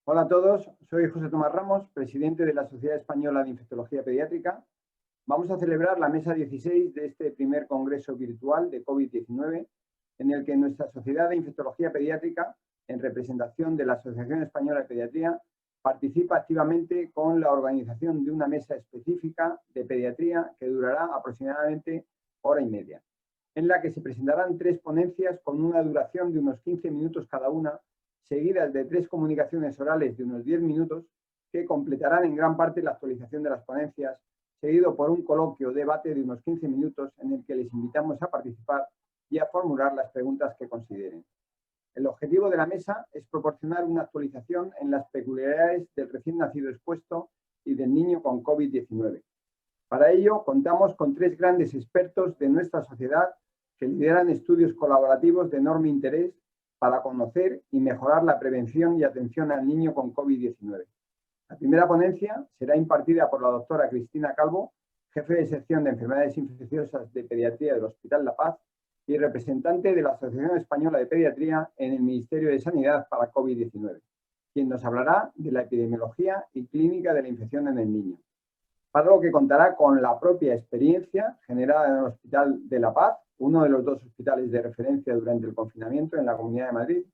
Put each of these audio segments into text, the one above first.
Hola a todos, soy José Tomás Ramos, presidente de la Sociedad Española de Infectología Pediátrica. Vamos a celebrar la mesa 16 de este primer congreso virtual de COVID-19, en el que nuestra Sociedad de Infectología Pediátrica, en representación de la Asociación Española de Pediatría, participa activamente con la organización de una mesa específica de pediatría que durará aproximadamente hora y media, en la que se presentarán 3 ponencias con una duración de unos 15 minutos cada una, seguidas de 3 comunicaciones orales de unos 10 minutos que completarán en gran parte la actualización de las ponencias, seguido por un coloquio o debate de unos 15 minutos en el que les invitamos a participar y a formular las preguntas que consideren. El objetivo de la mesa es proporcionar una actualización en las peculiaridades del recién nacido expuesto y del niño con COVID-19. Para ello, contamos con 3 grandes expertos de nuestra sociedad que lideran estudios colaborativos de enorme interés para conocer y mejorar la prevención y atención al niño con COVID-19. La primera ponencia será impartida por la doctora Cristina Calvo, jefe de sección de enfermedades infecciosas de pediatría del Hospital La Paz y representante de la Asociación Española de Pediatría en el Ministerio de Sanidad para COVID-19, quien nos hablará de la epidemiología y clínica de la infección en el niño, para lo que contará con la propia experiencia generada en el Hospital de La Paz, uno de los 2 hospitales de referencia durante el confinamiento en la Comunidad de Madrid,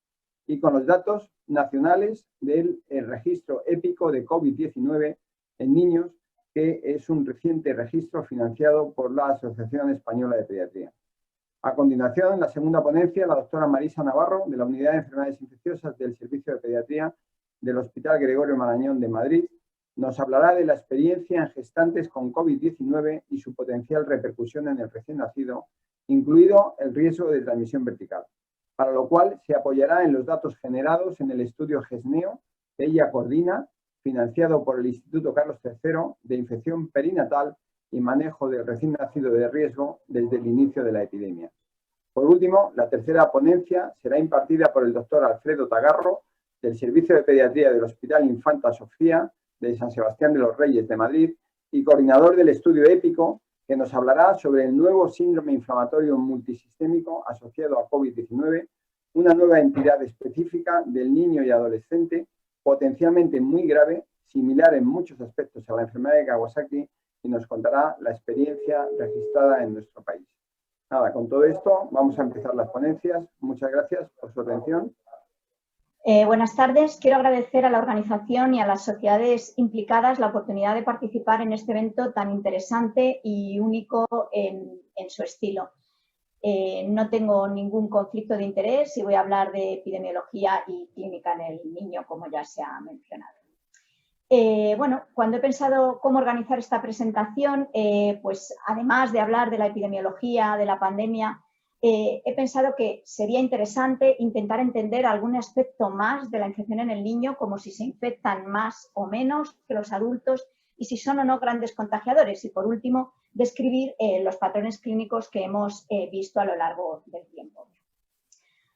y con los datos nacionales del registro épico de COVID-19 en niños, que es un reciente registro financiado por la Asociación Española de Pediatría. A continuación, en la segunda ponencia, la doctora Marisa Navarro, de la Unidad de Enfermedades Infecciosas del Servicio de Pediatría del Hospital Gregorio Marañón de Madrid, nos hablará de la experiencia en gestantes con COVID-19 y su potencial repercusión en el recién nacido, incluido el riesgo de transmisión vertical, para lo cual se apoyará en los datos generados en el estudio GESNEO que ella coordina, financiado por el Instituto Carlos III de Infección Perinatal y Manejo del Recién Nacido de Riesgo desde el inicio de la epidemia. Por último, la tercera ponencia será impartida por el doctor Alfredo Tagarro, del Servicio de Pediatría del Hospital Infanta Sofía de San Sebastián de los Reyes de Madrid y coordinador del estudio épico, que nos hablará sobre el nuevo síndrome inflamatorio multisistémico asociado a COVID-19, una nueva entidad específica del niño y adolescente, potencialmente muy grave, similar en muchos aspectos a la enfermedad de Kawasaki, y nos contará la experiencia registrada en nuestro país. Nada, con todo esto vamos a empezar las ponencias. Muchas gracias por su atención. Buenas tardes. Quiero agradecer a la organización y a las sociedades implicadas la oportunidad de participar en este evento tan interesante y único en su estilo. No tengo ningún conflicto de interés y voy a hablar de epidemiología y clínica en el niño, como ya se ha mencionado. Bueno, cuando he pensado cómo organizar esta presentación, pues además de hablar de la epidemiología, de la pandemia, he pensado que sería interesante intentar entender algún aspecto más de la infección en el niño, como si se infectan más o menos que los adultos y si son o no grandes contagiadores. Y por último, describir los patrones clínicos que hemos visto a lo largo del tiempo.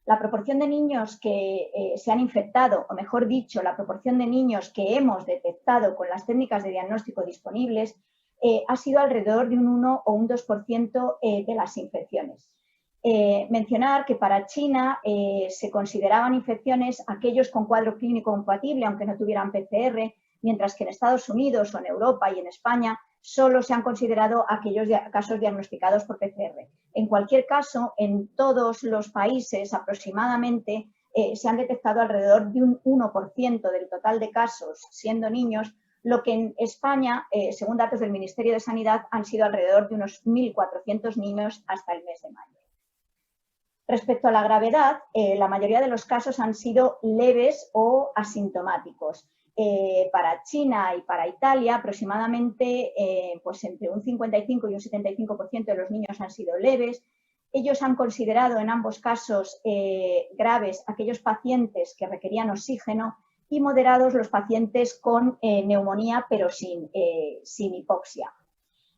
La proporción de niños que se han infectado, o mejor dicho, la proporción de niños que hemos detectado con las técnicas de diagnóstico disponibles ha sido alrededor de un 1 o un 2% de las infecciones. Mencionar que para China se consideraban infecciones aquellos con cuadro clínico compatible, aunque no tuvieran PCR, mientras que en Estados Unidos o en Europa y en España solo se han considerado aquellos casos diagnosticados por PCR. En cualquier caso, en todos los países aproximadamente se han detectado alrededor de un 1% del total de casos siendo niños, lo que en España, según datos del Ministerio de Sanidad, han sido alrededor de unos 1.400 niños hasta el mes de mayo. Respecto a la gravedad, la mayoría de los casos han sido leves o asintomáticos. Para China y para Italia, aproximadamente pues entre un 55 y un 75% de los niños han sido leves. Ellos han considerado en ambos casos graves aquellos pacientes que requerían oxígeno y moderados los pacientes con neumonía, pero sin hipoxia.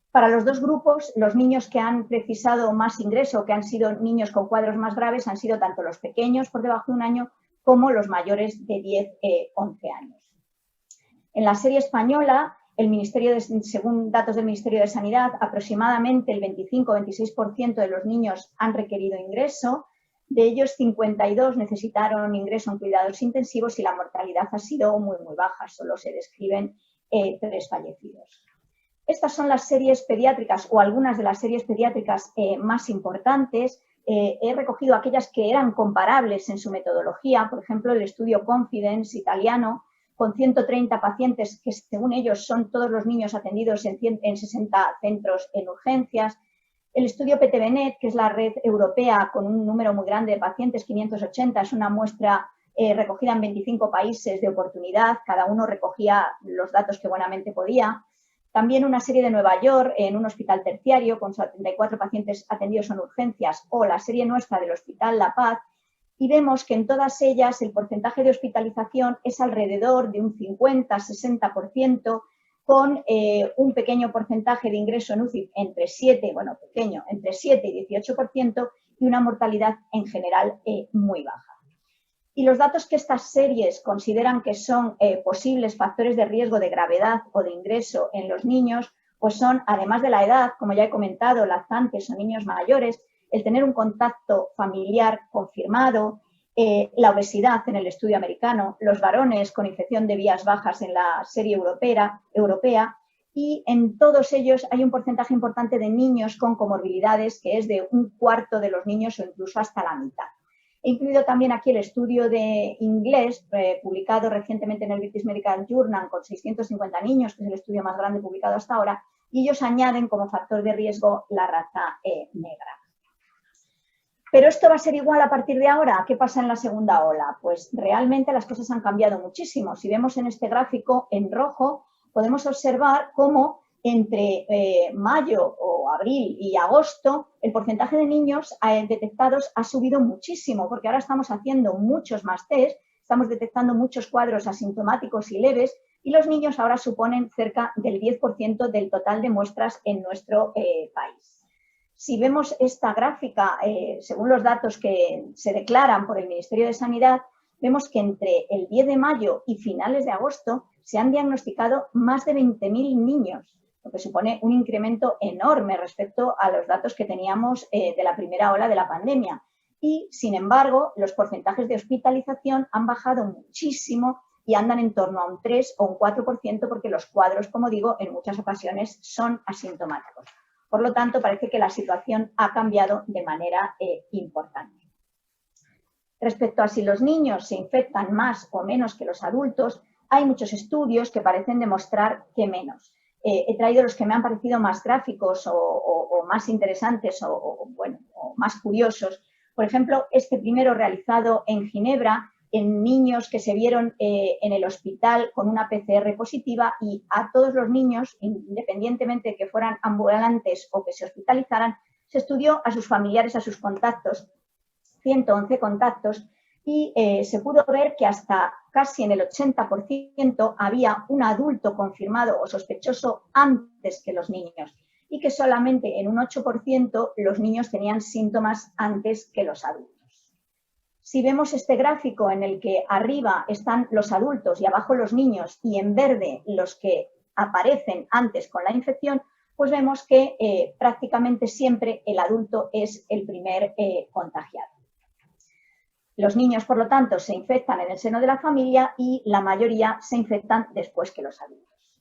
Para los dos grupos, los niños que han precisado más ingreso, que han sido niños con cuadros más graves, han sido tanto los pequeños por debajo de un año como los mayores de 10-11 años. En la serie española, según datos del Ministerio de Sanidad, aproximadamente el 25-26% de los niños han requerido ingreso. De ellos, 52 necesitaron ingreso en cuidados intensivos y la mortalidad ha sido muy, muy baja. Solo se describen 3 fallecidos. Estas son las series pediátricas o algunas de las series pediátricas más importantes. He recogido aquellas que eran comparables en su metodología, por ejemplo, el estudio Confidence italiano, con 130 pacientes que, según ellos, son todos los niños atendidos en 60 centros en urgencias. El estudio PTBNet, que es la red europea con un número muy grande de pacientes, 580, es una muestra recogida en 25 países de oportunidad, cada uno recogía los datos que buenamente podía. También una serie de Nueva York en un hospital terciario con 74 pacientes atendidos en urgencias, o la serie nuestra del Hospital La Paz, y vemos que en todas ellas el porcentaje de hospitalización es alrededor de un 50-60%, con un pequeño porcentaje de ingreso en UCI entre 7, bueno, pequeño, entre 7 y 18%, y una mortalidad en general muy baja. Y los datos que estas series consideran que son posibles factores de riesgo de gravedad o de ingreso en los niños, pues son, además de la edad, como ya he comentado, lactantes o niños mayores, el tener un contacto familiar confirmado, la obesidad en el estudio americano, los varones con infección de vías bajas en la serie europea, y en todos ellos hay un porcentaje importante de niños con comorbilidades que es de un cuarto de los niños o incluso hasta la mitad. He incluido también aquí el estudio de inglés publicado recientemente en el British Medical Journal con 650 niños, que es el estudio más grande publicado hasta ahora, y ellos añaden como factor de riesgo la raza negra. ¿Pero esto va a ser igual a partir de ahora? ¿Qué pasa en la segunda ola? Pues realmente las cosas han cambiado muchísimo. Si vemos en este gráfico en rojo, podemos observar cómo entre mayo o abril y agosto el porcentaje de niños detectados ha subido muchísimo, porque ahora estamos haciendo muchos más test, estamos detectando muchos cuadros asintomáticos y leves, y los niños ahora suponen cerca del 10% del total de muestras en nuestro país. Si vemos esta gráfica, según los datos que se declaran por el Ministerio de Sanidad, vemos que entre el 10 de mayo y finales de agosto se han diagnosticado más de 20.000 niños, lo que supone un incremento enorme respecto a los datos que teníamos de la primera ola de la pandemia. Y, sin embargo, los porcentajes de hospitalización han bajado muchísimo y andan en torno a un 3 o un 4%, porque los cuadros, como digo, en muchas ocasiones son asintomáticos. Por lo tanto, parece que la situación ha cambiado de manera importante. Respecto a si los niños se infectan más o menos que los adultos, hay muchos estudios que parecen demostrar que menos. He traído los que me han parecido más gráficos o más interesantes o más curiosos. Por ejemplo, este primero realizado en Ginebra, en niños que se vieron en el hospital con una PCR positiva, y a todos los niños, independientemente de que fueran ambulantes o que se hospitalizaran, se estudió a sus familiares, a sus contactos, 111 contactos, y se pudo ver que hasta casi en el 80% había un adulto confirmado o sospechoso antes que los niños, y que solamente en un 8% los niños tenían síntomas antes que los adultos. Si vemos este gráfico en el que arriba están los adultos y abajo los niños, y en verde los que aparecen antes con la infección, pues vemos que prácticamente siempre el adulto es el primer contagiado. Los niños, por lo tanto, se infectan en el seno de la familia y la mayoría se infectan después que los adultos.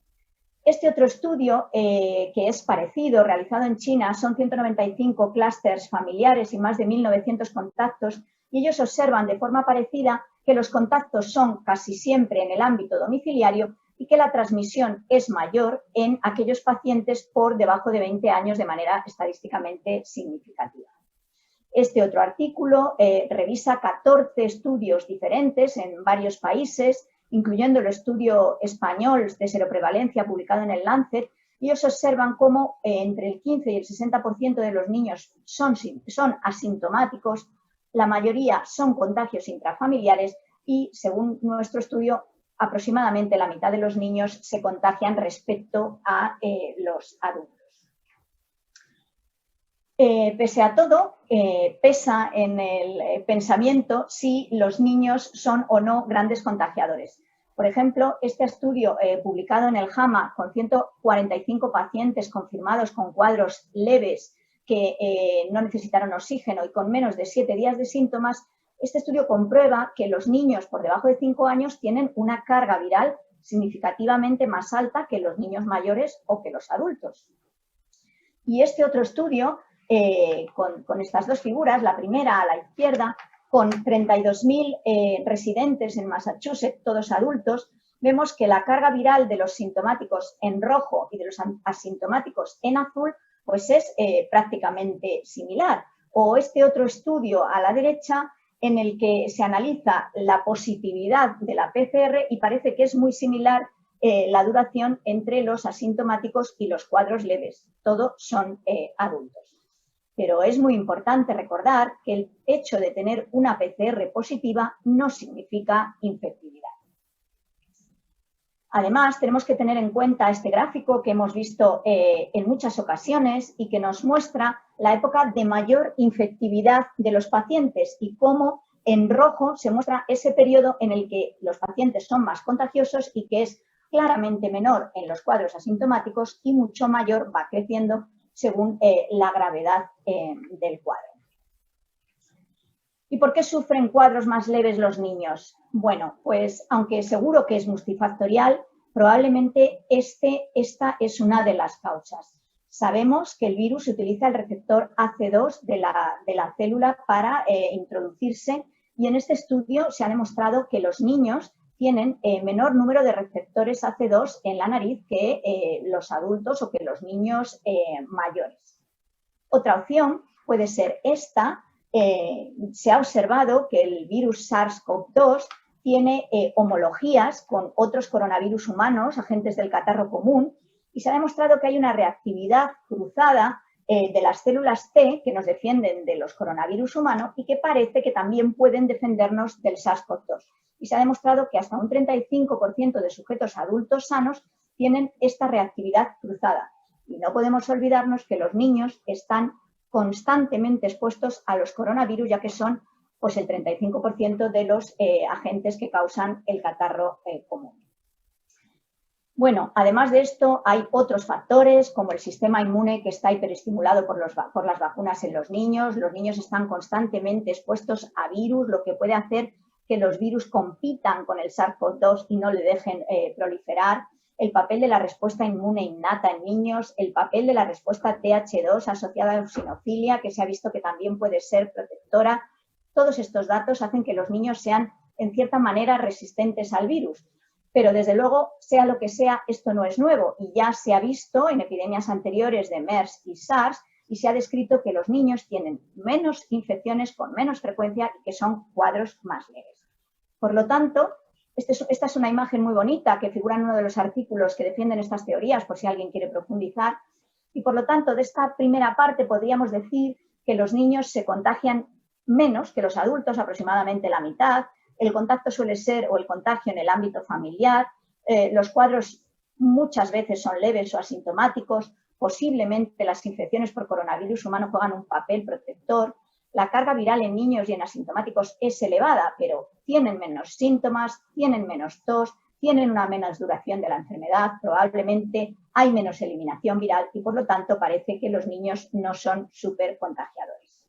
Este otro estudio, que es parecido, realizado en China, son 195 clústeres familiares y más de 1.900 contactos, y ellos observan de forma parecida que los contactos son casi siempre en el ámbito domiciliario y que la transmisión es mayor en aquellos pacientes por debajo de 20 años de manera estadísticamente significativa. Este otro artículo revisa 14 estudios diferentes en varios países, incluyendo el estudio español de seroprevalencia publicado en el Lancet, y ellos observan cómo entre el 15 y el 60% de los niños son asintomáticos, la mayoría son contagios intrafamiliares y, según nuestro estudio, aproximadamente la mitad de los niños se contagian respecto a los adultos. Pese a todo, pesa en el pensamiento si los niños son o no grandes contagiadores. Por ejemplo, este estudio publicado en el JAMA con 145 pacientes confirmados con cuadros leves que no necesitaron oxígeno y con menos de 7 días de síntomas, este estudio comprueba que los niños por debajo de 5 años tienen una carga viral significativamente más alta que los niños mayores o que los adultos. Y este otro estudio, con estas dos figuras, la primera a la izquierda, con 32.000 residentes en Massachusetts, todos adultos, vemos que la carga viral de los sintomáticos en rojo y de los asintomáticos en azul pues es prácticamente similar. O este otro estudio a la derecha, en el que se analiza la positividad de la PCR y parece que es muy similar la duración entre los asintomáticos y los cuadros leves. Todos son adultos. Pero es muy importante recordar que el hecho de tener una PCR positiva no significa infectividad. Además, tenemos que tener en cuenta este gráfico que hemos visto en muchas ocasiones y que nos muestra la época de mayor infectividad de los pacientes y cómo en rojo se muestra ese periodo en el que los pacientes son más contagiosos y que es claramente menor en los cuadros asintomáticos y mucho mayor, va creciendo según la gravedad del cuadro. ¿Y por qué sufren cuadros más leves los niños? Bueno, pues aunque seguro que es multifactorial, probablemente esta es una de las causas. Sabemos que el virus utiliza el receptor AC2 de la célula para introducirse y en este estudio se ha demostrado que los niños tienen menor número de receptores AC2 en la nariz que los adultos o que los niños mayores. Otra opción puede ser esta. Se ha observado que el virus SARS-CoV-2 tiene homologías con otros coronavirus humanos, agentes del catarro común, y se ha demostrado que hay una reactividad cruzada de las células T que nos defienden de los coronavirus humanos y que parece que también pueden defendernos del SARS-CoV-2. Y se ha demostrado que hasta un 35% de sujetos adultos sanos tienen esta reactividad cruzada. Y no podemos olvidarnos que los niños están constantemente expuestos a los coronavirus, ya que son pues, el 35% de los agentes que causan el catarro común. Bueno, además de esto, hay otros factores como el sistema inmune que está hiperestimulado por las vacunas en los niños. Los niños están constantemente expuestos a virus, lo que puede hacer que los virus compitan con el SARS-CoV-2 y no le dejen proliferar. El papel de la respuesta inmune innata en niños, el papel de la respuesta TH2 asociada a la eosinofilia, que se ha visto que también puede ser protectora. Todos estos datos hacen que los niños sean, en cierta manera, resistentes al virus. Pero, desde luego, sea lo que sea, esto no es nuevo y ya se ha visto en epidemias anteriores de MERS y SARS y se ha descrito que los niños tienen menos infecciones con menos frecuencia y que son cuadros más leves. Por lo tanto, esta es una imagen muy bonita que figura en uno de los artículos que defienden estas teorías, por si alguien quiere profundizar. Y, por lo tanto, de esta primera parte podríamos decir que los niños se contagian menos que los adultos, aproximadamente la mitad. El contacto suele ser, o el contagio en el ámbito familiar. Los cuadros muchas veces son leves o asintomáticos. Posiblemente las infecciones por coronavirus humano juegan un papel protector. La carga viral en niños y en asintomáticos es elevada, pero tienen menos síntomas, tienen menos tos, tienen una menos duración de la enfermedad, probablemente hay menos eliminación viral y, por lo tanto, parece que los niños no son súper contagiadores.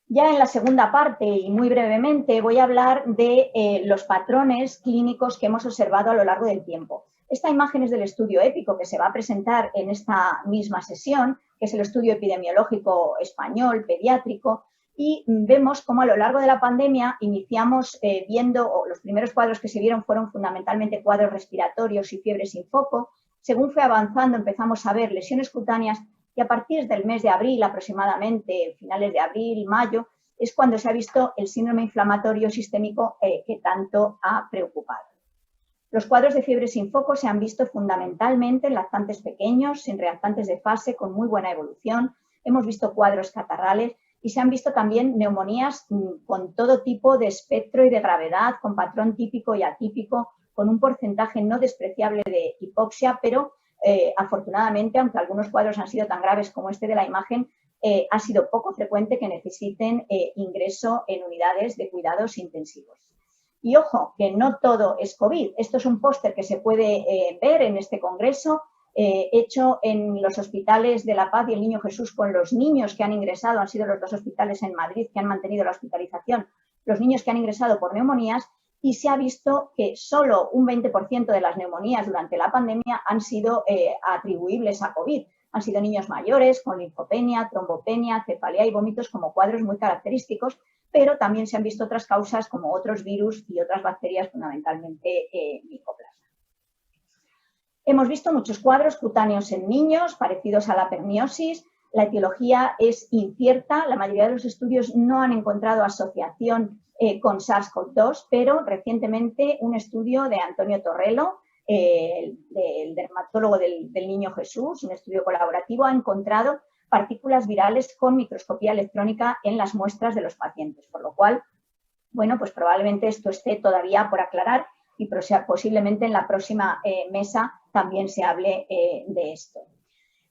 Ya en la segunda parte, y muy brevemente, voy a hablar de los patrones clínicos que hemos observado a lo largo del tiempo. Esta imagen es del estudio EPICO que se va a presentar en esta misma sesión, que es el estudio epidemiológico español, pediátrico, y vemos cómo a lo largo de la pandemia iniciamos viendo, o los primeros cuadros que se vieron fueron fundamentalmente cuadros respiratorios y fiebre sin foco. Según fue avanzando empezamos a ver lesiones cutáneas y a partir del mes de abril, aproximadamente finales de abril, mayo, es cuando se ha visto el síndrome inflamatorio sistémico que tanto ha preocupado. Los cuadros de fiebre sin foco se han visto fundamentalmente en lactantes pequeños, sin reactantes de fase, con muy buena evolución. Hemos visto cuadros catarrales y se han visto también neumonías con todo tipo de espectro y de gravedad, con patrón típico y atípico, con un porcentaje no despreciable de hipoxia, pero afortunadamente, aunque algunos cuadros han sido tan graves como este de la imagen, ha sido poco frecuente que necesiten ingreso en unidades de cuidados intensivos. Y ojo, que no todo es COVID. Esto es un póster que se puede ver en este congreso. hecho en los hospitales de La Paz y el Niño Jesús con los niños que han ingresado, han sido los dos hospitales en Madrid que han mantenido la hospitalización, los niños que han ingresado por neumonías, y se ha visto que solo un 20% de las neumonías durante la pandemia han sido atribuibles a COVID. Han sido niños mayores con linfopenia, trombopenia, cefalea y vómitos como cuadros muy característicos, pero también se han visto otras causas como otros virus y otras bacterias, fundamentalmente micoplasma. Hemos visto muchos cuadros cutáneos en niños parecidos a la perniosis. La etiología es incierta. La mayoría de los estudios no han encontrado asociación con SARS-CoV-2, pero recientemente un estudio de Antonio Torrello, el dermatólogo del Niño Jesús, un estudio colaborativo, ha encontrado partículas virales con microscopía electrónica en las muestras de los pacientes, por lo cual, bueno, pues probablemente esto esté todavía por aclarar y posiblemente en la próxima mesa también se hable de esto.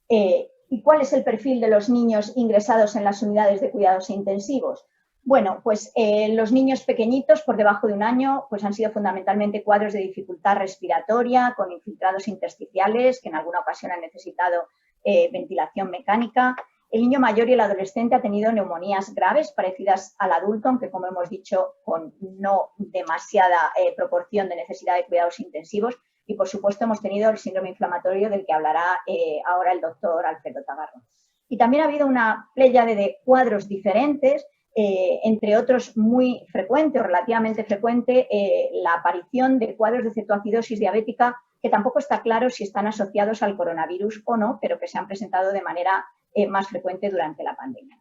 ¿Y cuál es el perfil de los niños ingresados en las unidades de cuidados intensivos? Bueno, pues los niños pequeñitos por debajo de 1 año pues han sido fundamentalmente cuadros de dificultad respiratoria con infiltrados intersticiales que en alguna ocasión han necesitado ventilación mecánica. El niño mayor y el adolescente ha tenido neumonías graves parecidas al adulto, aunque como hemos dicho con no demasiada proporción de necesidad de cuidados intensivos. Y por supuesto hemos tenido el síndrome inflamatorio del que hablará ahora el doctor Alfredo Tagarro. Y también ha habido una pléyade de cuadros diferentes, entre otros muy frecuente o relativamente frecuente la aparición de cuadros de cetoacidosis diabética que tampoco está claro si están asociados al coronavirus o no, pero que se han presentado de manera más frecuente durante la pandemia.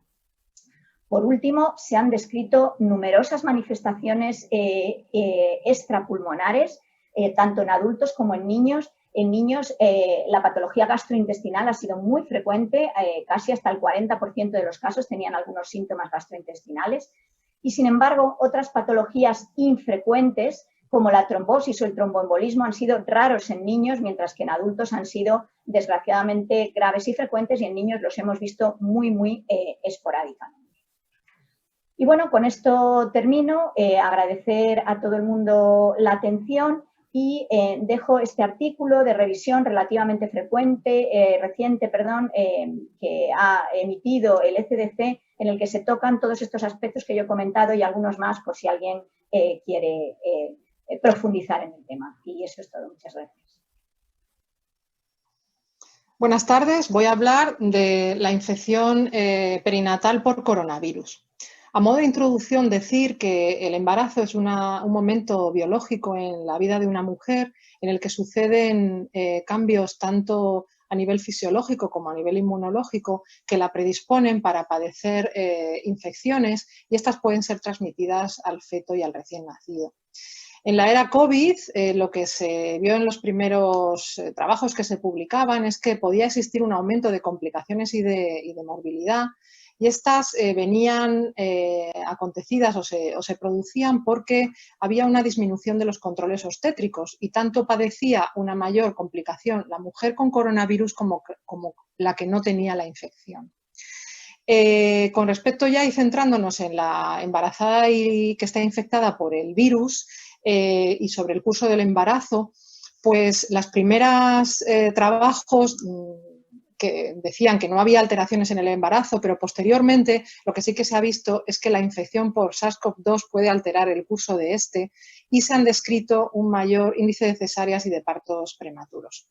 Por último, se han descrito numerosas manifestaciones extrapulmonares, tanto en adultos como en niños. En niños, la patología gastrointestinal ha sido muy frecuente, casi hasta el 40% de los casos tenían algunos síntomas gastrointestinales. Y, sin embargo, otras patologías infrecuentes, como la trombosis o el tromboembolismo, han sido raros en niños, mientras que en adultos han sido, desgraciadamente, graves y frecuentes, y en niños los hemos visto muy esporádicamente. Y bueno, con esto termino. Agradecer a todo el mundo la atención. Y dejo este artículo de revisión relativamente reciente, que ha emitido el ECDC, en el que se tocan todos estos aspectos que yo he comentado y algunos más por si alguien quiere profundizar en el tema. Y eso es todo. Muchas gracias. Buenas tardes. Voy a hablar de la infección perinatal por coronavirus. A modo de introducción, decir que el embarazo es un momento biológico en la vida de una mujer en el que suceden cambios tanto a nivel fisiológico como a nivel inmunológico que la predisponen para padecer infecciones, y estas pueden ser transmitidas al feto y al recién nacido. En la era COVID, lo que se vio en los primeros trabajos que se publicaban es que podía existir un aumento de complicaciones y de morbilidad. Y estas venían acontecidas o se producían porque había una disminución de los controles obstétricos y tanto padecía una mayor complicación la mujer con coronavirus como la que no tenía la infección. Con respecto ya y centrándonos en la embarazada y que está infectada por el virus y sobre el curso del embarazo, pues las primeras trabajos que decían que no había alteraciones en el embarazo, pero posteriormente lo que sí que se ha visto es que la infección por SARS-CoV-2 puede alterar el curso de este y se han descrito un mayor índice de cesáreas y de partos prematuros.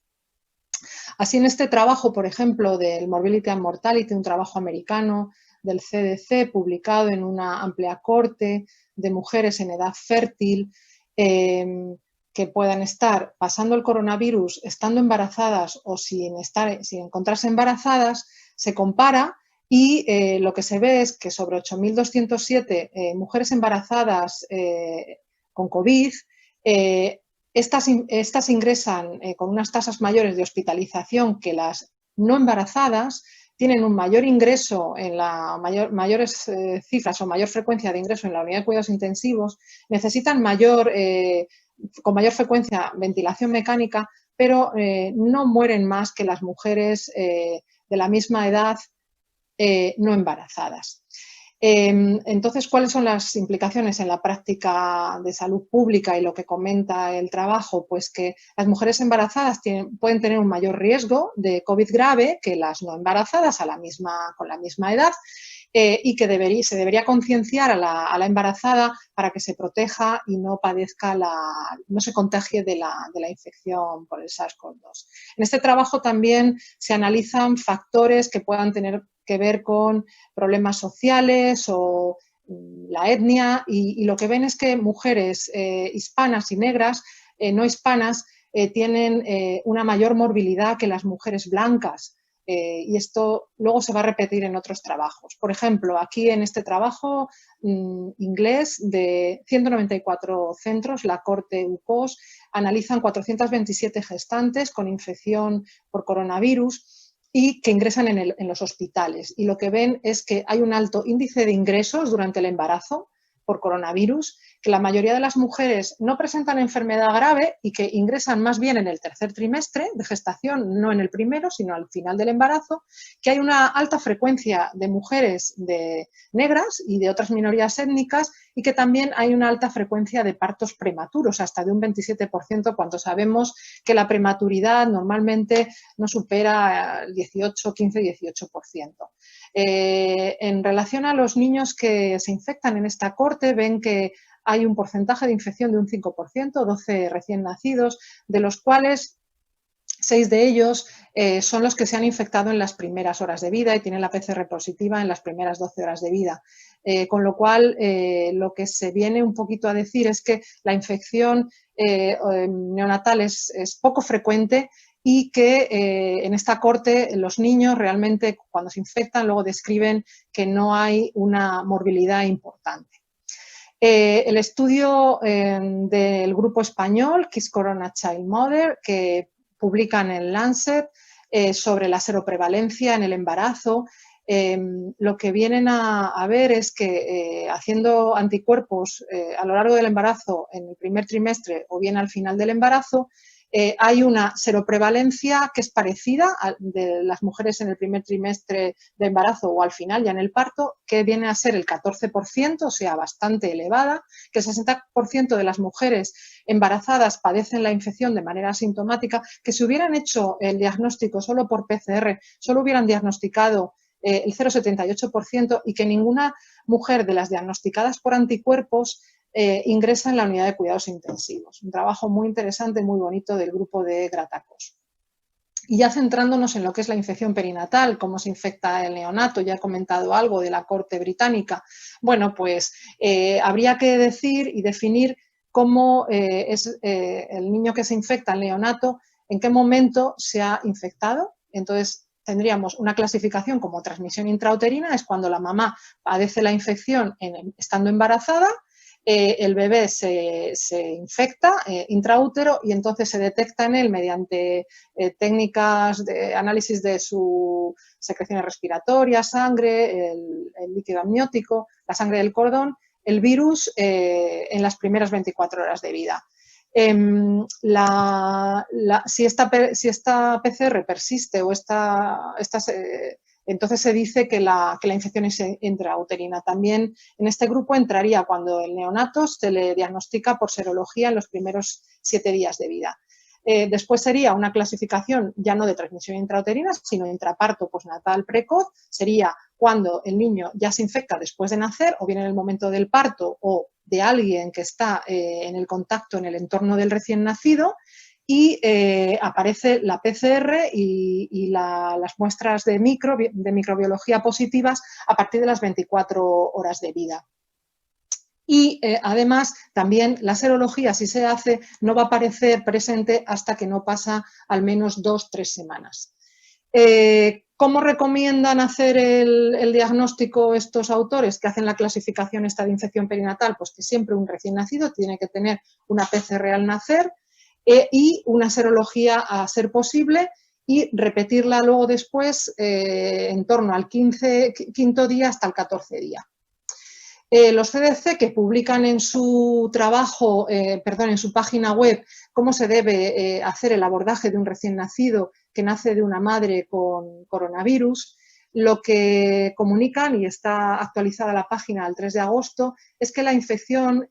Así, en este trabajo, por ejemplo, del Morbidity and Mortality, un trabajo americano del CDC, publicado en una amplia corte de mujeres en edad fértil, que puedan estar pasando el coronavirus estando embarazadas o sin encontrarse embarazadas, se compara y lo que se ve es que sobre 8.207 mujeres embarazadas con COVID, estas ingresan con unas tasas mayores de hospitalización que las no embarazadas, tienen un mayor ingreso en mayores cifras o mayor frecuencia de ingreso en la unidad de cuidados intensivos, necesitan con mayor frecuencia ventilación mecánica, pero no mueren más que las mujeres de la misma edad no embarazadas. Entonces, ¿cuáles son las implicaciones en la práctica de salud pública y lo que comenta el trabajo? Pues que las mujeres embarazadas pueden tener un mayor riesgo de COVID grave que las no embarazadas con la misma edad, y que se debería concienciar a la embarazada para que se proteja y no padezca no se contagie de la infección por el SARS-CoV-2. En este trabajo también se analizan factores que puedan tener que ver con problemas sociales o la etnia, y lo que ven es que mujeres hispanas y negras, no hispanas, tienen una mayor morbilidad que las mujeres blancas. Y esto luego se va a repetir en otros trabajos. Por ejemplo, aquí en este trabajo inglés de 194 centros, la Corte UPOS, analizan 427 gestantes con infección por coronavirus y que ingresan en los hospitales. Y lo que ven es que hay un alto índice de ingresos durante el embarazo por coronavirus, que la mayoría de las mujeres no presentan enfermedad grave y que ingresan más bien en el tercer trimestre de gestación, no en el primero, sino al final del embarazo, que hay una alta frecuencia de mujeres negras y de otras minorías étnicas, y que también hay una alta frecuencia de partos prematuros, hasta de un 27%, cuando sabemos que la prematuridad normalmente no supera el 15-18%. En relación a los niños que se infectan en esta corte, ven que hay un porcentaje de infección de un 5%, 12 recién nacidos, de los cuales 6 de ellos son los que se han infectado en las primeras horas de vida y tienen la PCR positiva en las primeras 12 horas de vida. Con lo cual, lo que se viene un poquito a decir es que la infección neonatal es poco frecuente, y que en esta corte los niños realmente cuando se infectan luego describen que no hay una morbilidad importante. El estudio del grupo español Kiss Corona Child Mother, que publican en Lancet sobre la seroprevalencia en el embarazo, lo que vienen a ver es que haciendo anticuerpos a lo largo del embarazo, en el primer trimestre o bien al final del embarazo, hay una seroprevalencia que es parecida a de las mujeres en el primer trimestre de embarazo o al final, ya en el parto, que viene a ser el 14%, o sea, bastante elevada, que el 60% de las mujeres embarazadas padecen la infección de manera asintomática, que si hubieran hecho el diagnóstico solo por PCR, solo hubieran diagnosticado el 0,78%, y que ninguna mujer de las diagnosticadas por anticuerpos ingresa en la unidad de cuidados intensivos. Un trabajo muy interesante, muy bonito del grupo de Gratacos. Y ya centrándonos en lo que es la infección perinatal, cómo se infecta el neonato, ya he comentado algo de la Corte británica. Bueno, pues habría que decir y definir cómo es el niño que se infecta, el neonato, en qué momento se ha infectado. Entonces, tendríamos una clasificación como transmisión intrauterina, es cuando la mamá padece la infección estando embarazada. El bebé se infecta intraútero y entonces se detecta en él mediante técnicas de análisis de sus secreciones respiratorias, sangre, el líquido amniótico, la sangre del cordón, el virus en las primeras 24 horas de vida. Si esta PCR persiste o entonces se dice que la infección es intrauterina. También en este grupo entraría cuando el neonato se le diagnostica por serología en los primeros 7 días de vida. Después sería una clasificación ya no de transmisión intrauterina, sino intraparto postnatal precoz. Sería cuando el niño ya se infecta después de nacer, o bien en el momento del parto o de alguien que está en el contacto en el entorno del recién nacido, y aparece la PCR y las muestras de microbiología positivas a partir de las 24 horas de vida. Y además también la serología, si se hace, no va a aparecer presente hasta que no pasa al menos 2-3 semanas. ¿Cómo recomiendan hacer el diagnóstico estos autores que hacen la clasificación esta de infección perinatal? Pues que siempre un recién nacido tiene que tener una PCR al nacer, y una serología a ser posible, y repetirla luego después en torno al quinto día hasta el 14 día. Los CDC, que publican en su trabajo, en su página web, cómo se debe hacer el abordaje de un recién nacido que nace de una madre con coronavirus, lo que comunican, y está actualizada la página el 3 de agosto, es que la infección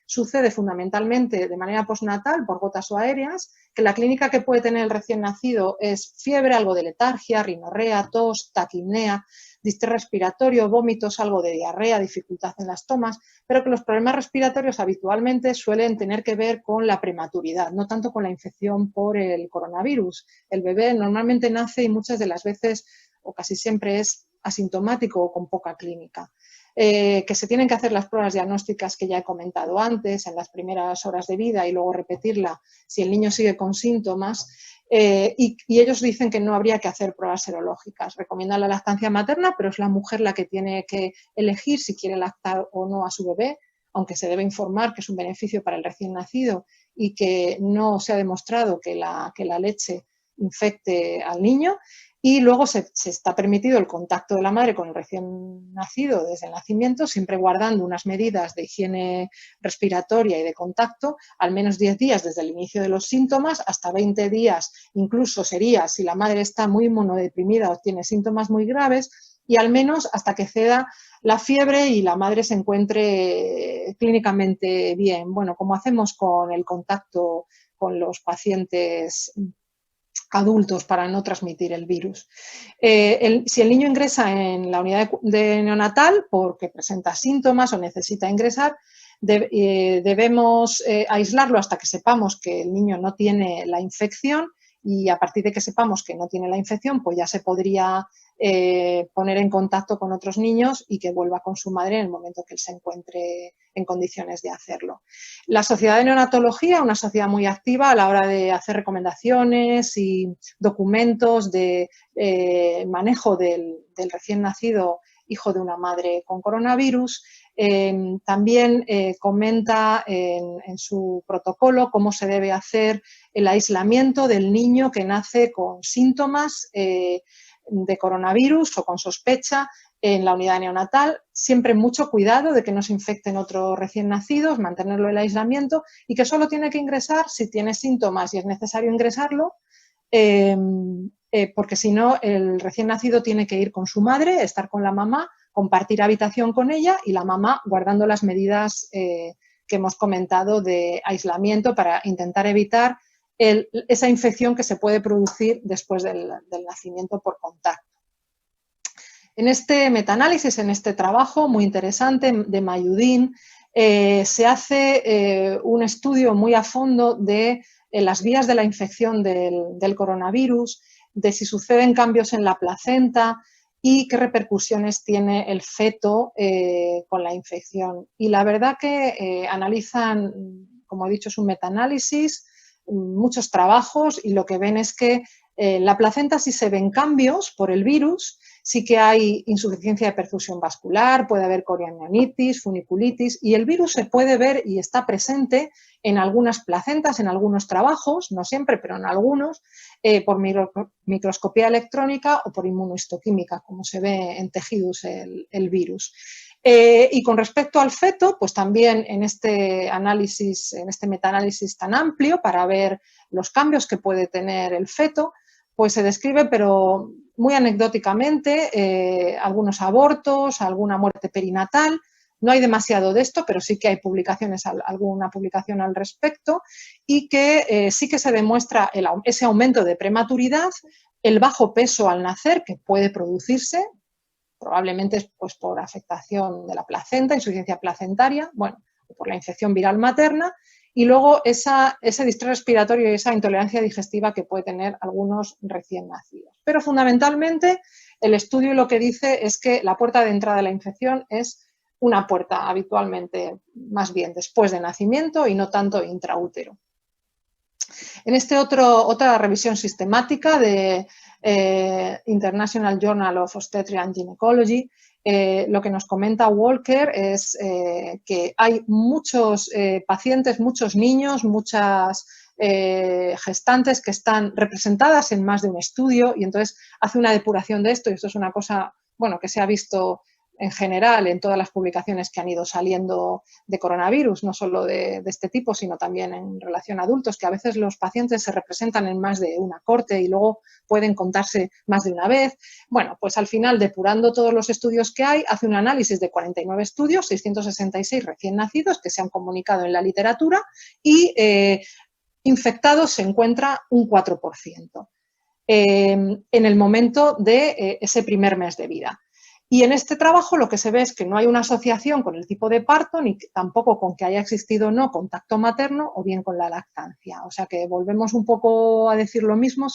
sucede fundamentalmente de manera postnatal por gotas o aéreas, que la clínica que puede tener el recién nacido es fiebre, algo de letargia, rinorrea, tos, taquipnea, distrés respiratorio, vómitos, algo de diarrea, dificultad en las tomas, pero que los problemas respiratorios habitualmente suelen tener que ver con la prematuridad, no tanto con la infección por el coronavirus. El bebé normalmente nace y muchas de las veces, o casi siempre, es asintomático o con poca clínica. Que se tienen que hacer las pruebas diagnósticas que ya he comentado antes, en las primeras horas de vida, y luego repetirla si el niño sigue con síntomas. Y ellos dicen que no habría que hacer pruebas serológicas. Recomiendan la lactancia materna, pero es la mujer la que tiene que elegir si quiere lactar o no a su bebé, aunque se debe informar que es un beneficio para el recién nacido y que no se ha demostrado que la leche infecte al niño. Y luego se está permitido el contacto de la madre con el recién nacido desde el nacimiento, siempre guardando unas medidas de higiene respiratoria y de contacto, al menos 10 días desde el inicio de los síntomas, hasta 20 días incluso sería si la madre está muy inmunodeprimida o tiene síntomas muy graves, y al menos hasta que ceda la fiebre y la madre se encuentre clínicamente bien. Bueno, como hacemos con el contacto con los pacientes adultos para no transmitir el virus. Si el niño ingresa en la unidad de neonatal porque presenta síntomas o necesita ingresar, debemos aislarlo hasta que sepamos que el niño no tiene la infección, y a partir de que sepamos que no tiene la infección, pues ya se podría poner en contacto con otros niños y que vuelva con su madre en el momento que él se encuentre en condiciones de hacerlo. La Sociedad de Neonatología, una sociedad muy activa a la hora de hacer recomendaciones y documentos de manejo del recién nacido hijo de una madre con coronavirus. También comenta en su protocolo cómo se debe hacer el aislamiento del niño que nace con síntomas de coronavirus o con sospecha en la unidad neonatal. Siempre mucho cuidado de que no se infecten otros recién nacidos, mantenerlo en el aislamiento, y que solo tiene que ingresar si tiene síntomas y es necesario ingresarlo, porque si no el recién nacido tiene que ir con su madre, estar con la mamá, compartir habitación con ella y la mamá guardando las medidas que hemos comentado de aislamiento para intentar evitar esa infección que se puede producir después del nacimiento por contacto. En este metaanálisis, en este trabajo muy interesante de Mayudin, se hace un estudio muy a fondo de las vías de la infección del coronavirus, de si suceden cambios en la placenta y qué repercusiones tiene el feto con la infección. Y la verdad que analizan, como he dicho, es un metaanálisis, muchos trabajos, y lo que ven es que en la placenta sí se ven cambios por el virus, sí que hay insuficiencia de perfusión vascular, puede haber coriamnionitis, funiculitis, y el virus se puede ver y está presente en algunas placentas, en algunos trabajos, no siempre, pero en algunos, por microscopía electrónica o por inmunohistoquímica, como se ve en tejidos el virus. Y con respecto al feto, pues también en este análisis, en este metaanálisis tan amplio para ver los cambios que puede tener el feto, pues se describe, pero muy anecdóticamente, algunos abortos, alguna muerte perinatal. No hay demasiado de esto, pero sí que hay publicaciones, alguna publicación al respecto, y que sí que se demuestra ese aumento de prematuridad, el bajo peso al nacer que puede producirse, probablemente pues, por afectación de la placenta, insuficiencia placentaria, bueno, por la infección viral materna, y luego ese distrés respiratorio y esa intolerancia digestiva que puede tener algunos recién nacidos. Pero fundamentalmente el estudio lo que dice es que la puerta de entrada de la infección es una puerta habitualmente más bien después de nacimiento y no tanto intraútero. En otra revisión sistemática de International Journal of Obstetrics and Gynecology, lo que nos comenta Walker es que hay muchos pacientes, muchos niños, muchas gestantes que están representadas en más de un estudio, y entonces hace una depuración de esto, y esto es una cosa, bueno, que se ha visto en general en todas las publicaciones que han ido saliendo de coronavirus, no solo de este tipo, sino también en relación a adultos, que a veces los pacientes se representan en más de una corte y luego pueden contarse más de una vez. Bueno, pues al final, depurando todos los estudios que hay, hace un análisis de 49 estudios, 666 recién nacidos que se han comunicado en la literatura y infectados se encuentra un 4% en el momento de ese primer mes de vida. Y en este trabajo lo que se ve es que no hay una asociación con el tipo de parto, ni tampoco con que haya existido o no contacto materno o bien con la lactancia. O sea que volvemos un poco a decir lo mismo,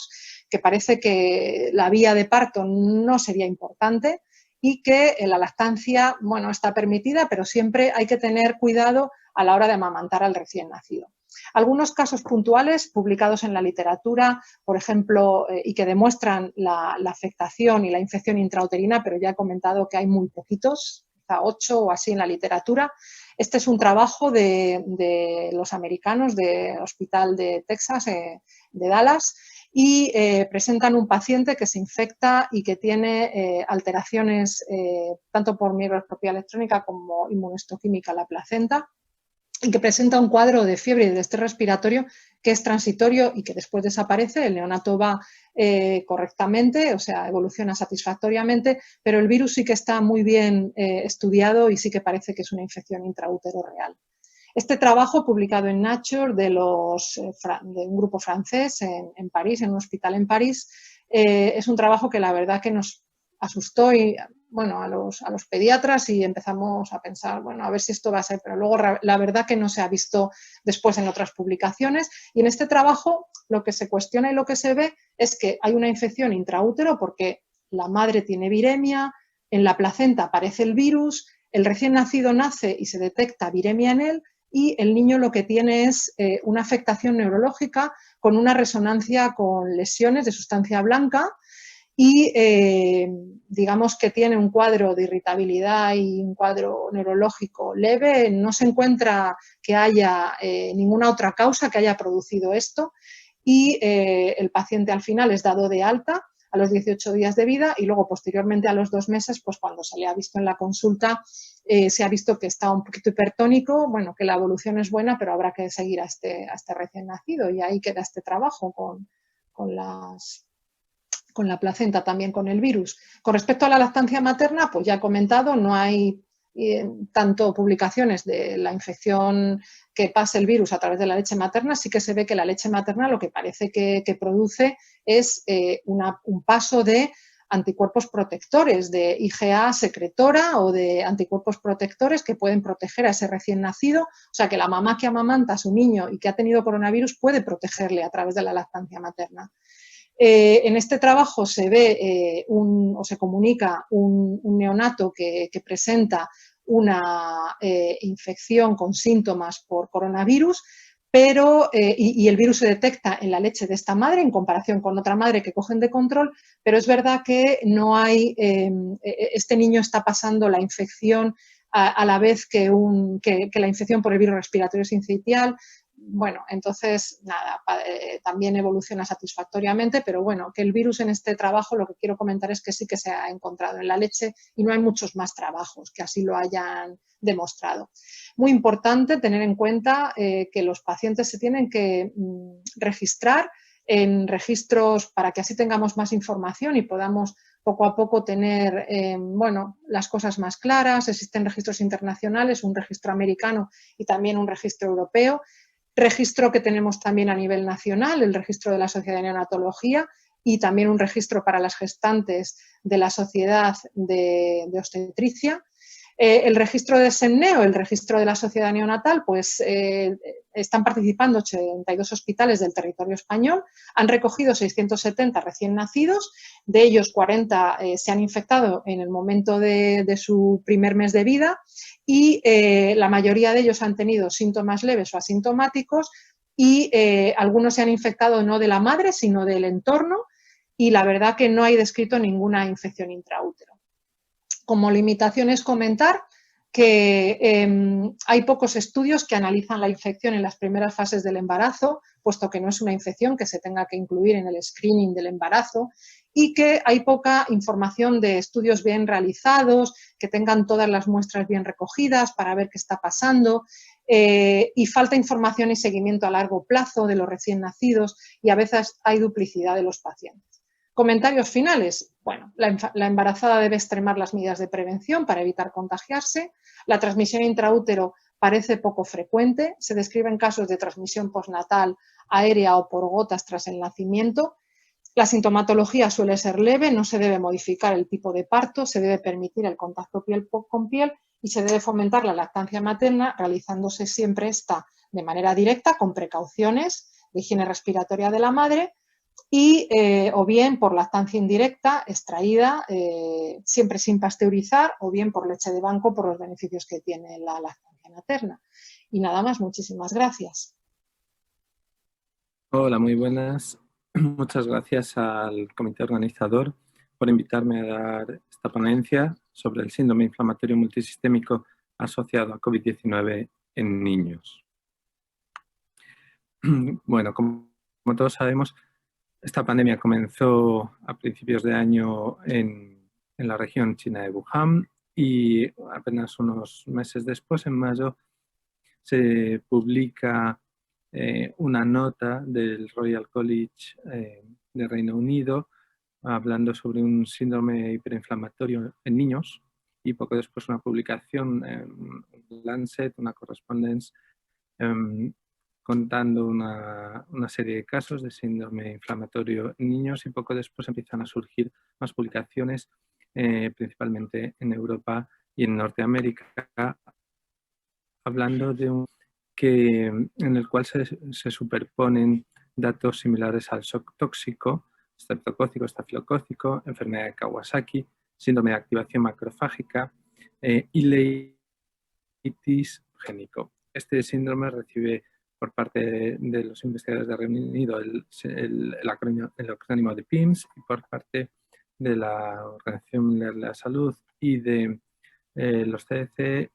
que parece que la vía de parto no sería importante y que la lactancia, bueno, está permitida, pero siempre hay que tener cuidado a la hora de amamantar al recién nacido. Algunos casos puntuales publicados en la literatura, por ejemplo, y que demuestran la afectación y la infección intrauterina, pero ya he comentado que hay muy poquitos, quizá 8 o así en la literatura. Este es un trabajo de los americanos del Hospital de Texas, de Dallas, y presentan un paciente que se infecta y que tiene alteraciones tanto por microscopía electrónica como inmunohistoquímica en la placenta, y que presenta un cuadro de fiebre y de estrés respiratorio que es transitorio y que después desaparece. El neonato va correctamente, o sea, evoluciona satisfactoriamente, pero el virus sí que está muy bien estudiado y sí que parece que es una infección intraútero real. Este trabajo, publicado en Nature de un grupo francés en París, en un hospital en París, es un trabajo que la verdad que nos asustó y, bueno, a los pediatras, y empezamos a pensar, bueno, a ver si esto va a ser, pero luego la verdad que no se ha visto después en otras publicaciones. Y en este trabajo lo que se cuestiona y lo que se ve es que hay una infección intraútero porque la madre tiene viremia, en la placenta aparece el virus, el recién nacido nace y se detecta viremia en él, y el niño lo que tiene es una afectación neurológica con una resonancia con lesiones de sustancia blanca, y digamos que tiene un cuadro de irritabilidad y un cuadro neurológico leve. No se encuentra que haya ninguna otra causa que haya producido esto, y el paciente al final es dado de alta a los 18 días de vida, y luego posteriormente a los 2 meses, pues cuando se le ha visto en la consulta, se ha visto que está un poquito hipertónico, bueno, que la evolución es buena, pero habrá que seguir a este recién nacido, y ahí queda este trabajo con la placenta, también con el virus. Con respecto a la lactancia materna, pues ya he comentado, no hay tanto publicaciones de la infección que pasa el virus a través de la leche materna. Sí que se ve que la leche materna lo que parece que produce es un paso de anticuerpos protectores, de IgA secretora o de anticuerpos protectores que pueden proteger a ese recién nacido. O sea que la mamá que amamanta a su niño y que ha tenido coronavirus puede protegerle a través de la lactancia materna. En este trabajo se ve o se comunica un neonato que presenta una infección con síntomas por coronavirus, pero, y el virus se detecta en la leche de esta madre en comparación con otra madre que cogen de control, pero es verdad que no hay, este niño está pasando la infección a la vez que la infección por el virus respiratorio sincitial. Bueno, entonces, nada, también evoluciona satisfactoriamente, pero bueno, que el virus en este trabajo, lo que quiero comentar es que sí que se ha encontrado en la leche y no hay muchos más trabajos que así lo hayan demostrado. Muy importante tener en cuenta que los pacientes se tienen que registrar en registros para que así tengamos más información y podamos poco a poco tener bueno, las cosas más claras. Existen registros internacionales, un registro americano y también un registro europeo. Registro que tenemos también a nivel nacional, el registro de la Sociedad de Neonatología, y también un registro para las gestantes de la Sociedad de Obstetricia. El registro de SENNEO, el registro de la Sociedad Neonatal, pues están participando 82 hospitales del territorio español, han recogido 670 recién nacidos, de ellos 40 se han infectado en el momento de su primer mes de vida, y la mayoría de ellos han tenido síntomas leves o asintomáticos, y algunos se han infectado no de la madre, sino del entorno, y la verdad que no hay descrito ninguna infección intraútero. Como limitación es comentar que hay pocos estudios que analizan la infección en las primeras fases del embarazo, puesto que no es una infección que se tenga que incluir en el screening del embarazo, y que hay poca información de estudios bien realizados, que tengan todas las muestras bien recogidas para ver qué está pasando, y falta información y seguimiento a largo plazo de los recién nacidos, y a veces hay duplicidad de los pacientes. Comentarios finales. Bueno, la embarazada debe extremar las medidas de prevención para evitar contagiarse. La transmisión intraútero parece poco frecuente. Se describen casos de transmisión postnatal aérea o por gotas tras el nacimiento. La sintomatología suele ser leve, no se debe modificar el tipo de parto, se debe permitir el contacto piel con piel y se debe fomentar la lactancia materna, realizándose siempre esta de manera directa, con precauciones de higiene respiratoria de la madre, y o bien por lactancia indirecta, extraída, siempre sin pasteurizar, o bien por leche de banco por los beneficios que tiene la lactancia materna. Y nada más, muchísimas gracias. Hola, muy buenas. Muchas gracias al comité organizador por invitarme a dar esta ponencia sobre el síndrome inflamatorio multisistémico asociado a COVID-19 en niños. Bueno, como todos sabemos, esta pandemia comenzó a principios de año en la región china de Wuhan y apenas unos meses después, en mayo, se publica una nota del Royal College de Reino Unido hablando sobre un síndrome hiperinflamatorio en niños, y poco después una publicación en Lancet, una correspondence, contando una serie de casos de síndrome inflamatorio en niños, y poco después empiezan a surgir más publicaciones, principalmente en Europa y en Norteamérica, hablando de en el cual se superponen datos similares al shock tóxico, estreptocócico, estafilocócico, enfermedad de Kawasaki, síndrome de activación macrofágica y leitis génico. Este síndrome recibe por parte de los investigadores de Reino Unido el acrónimo de PIMS, y por parte de la Organización Mundial de la Salud y de los CDC,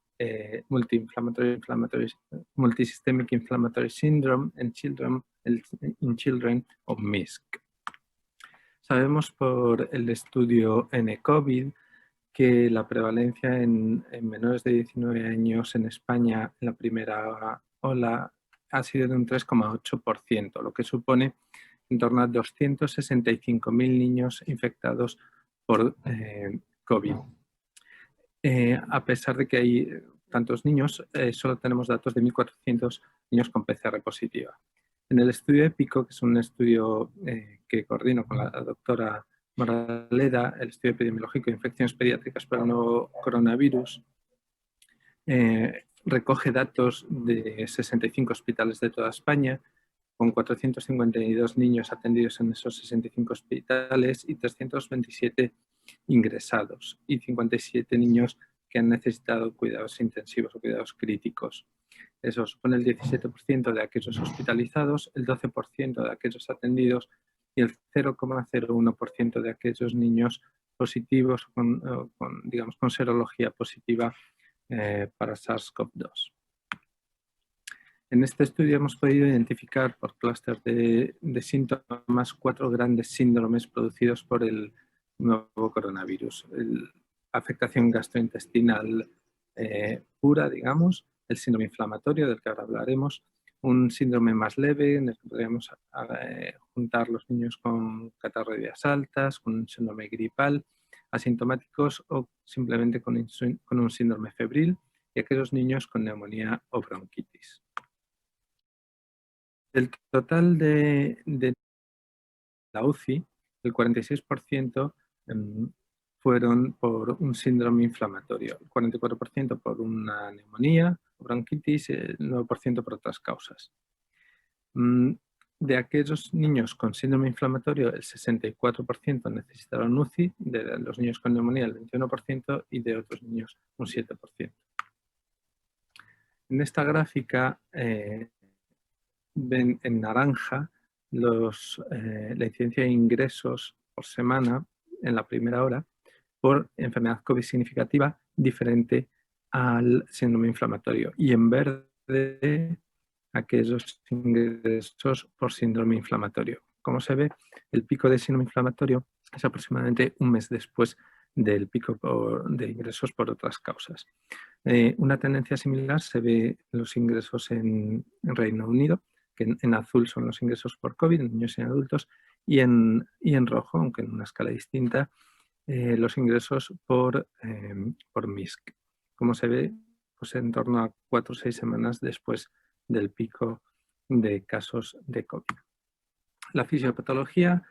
Multisystemic Inflammatory Syndrome in Children o MISC. Sabemos por el estudio N-COVID que la prevalencia en menores de 19 años en España en la primera ola ha sido de un 3,8%, lo que supone en torno a 265.000 niños infectados por COVID. A pesar de que hay tantos niños, solo tenemos datos de 1.400 niños con PCR positiva. En el estudio EPICO, que es un estudio que coordino con la doctora Moraleda, el estudio epidemiológico de infecciones pediátricas para el nuevo coronavirus, recoge datos de 65 hospitales de toda España, con 452 niños atendidos en esos 65 hospitales y 327 ingresados, y 57 niños que han necesitado cuidados intensivos o cuidados críticos. Eso supone el 17% de aquellos hospitalizados, el 12% de aquellos atendidos y el 0,01% de aquellos niños positivos con serología positiva para SARS-CoV-2. En este estudio hemos podido identificar por clúster de síntomas 4 grandes síndromes producidos por el nuevo coronavirus. Afectación gastrointestinal pura, digamos, el síndrome inflamatorio, del que ahora hablaremos, un síndrome más leve, en el que podríamos juntar los niños con catarro de días altas, con un síndrome gripal, asintomáticos o simplemente con un síndrome febril, y aquellos niños con neumonía o bronquitis. Del total de la UCI, el 46% fueron por un síndrome inflamatorio, el 44% por una neumonía o bronquitis, el 9% por otras causas. De aquellos niños con síndrome inflamatorio, el 64% necesitaron UCI, de los niños con neumonía el 21% y de otros niños un 7%. En esta gráfica ven en naranja la incidencia de ingresos por semana en la primera hora por enfermedad COVID significativa diferente al síndrome inflamatorio, y en verde aquellos ingresos por síndrome inflamatorio. Como se ve, el pico de síndrome inflamatorio es aproximadamente un mes después del pico de ingresos por otras causas. Una tendencia similar se ve en los ingresos en Reino Unido, que en azul son los ingresos por COVID en niños y en adultos, y en rojo, aunque en una escala distinta, los ingresos por MISC. Como se ve, pues en torno a 4 o 6 semanas después del pico de casos de COVID. La fisiopatología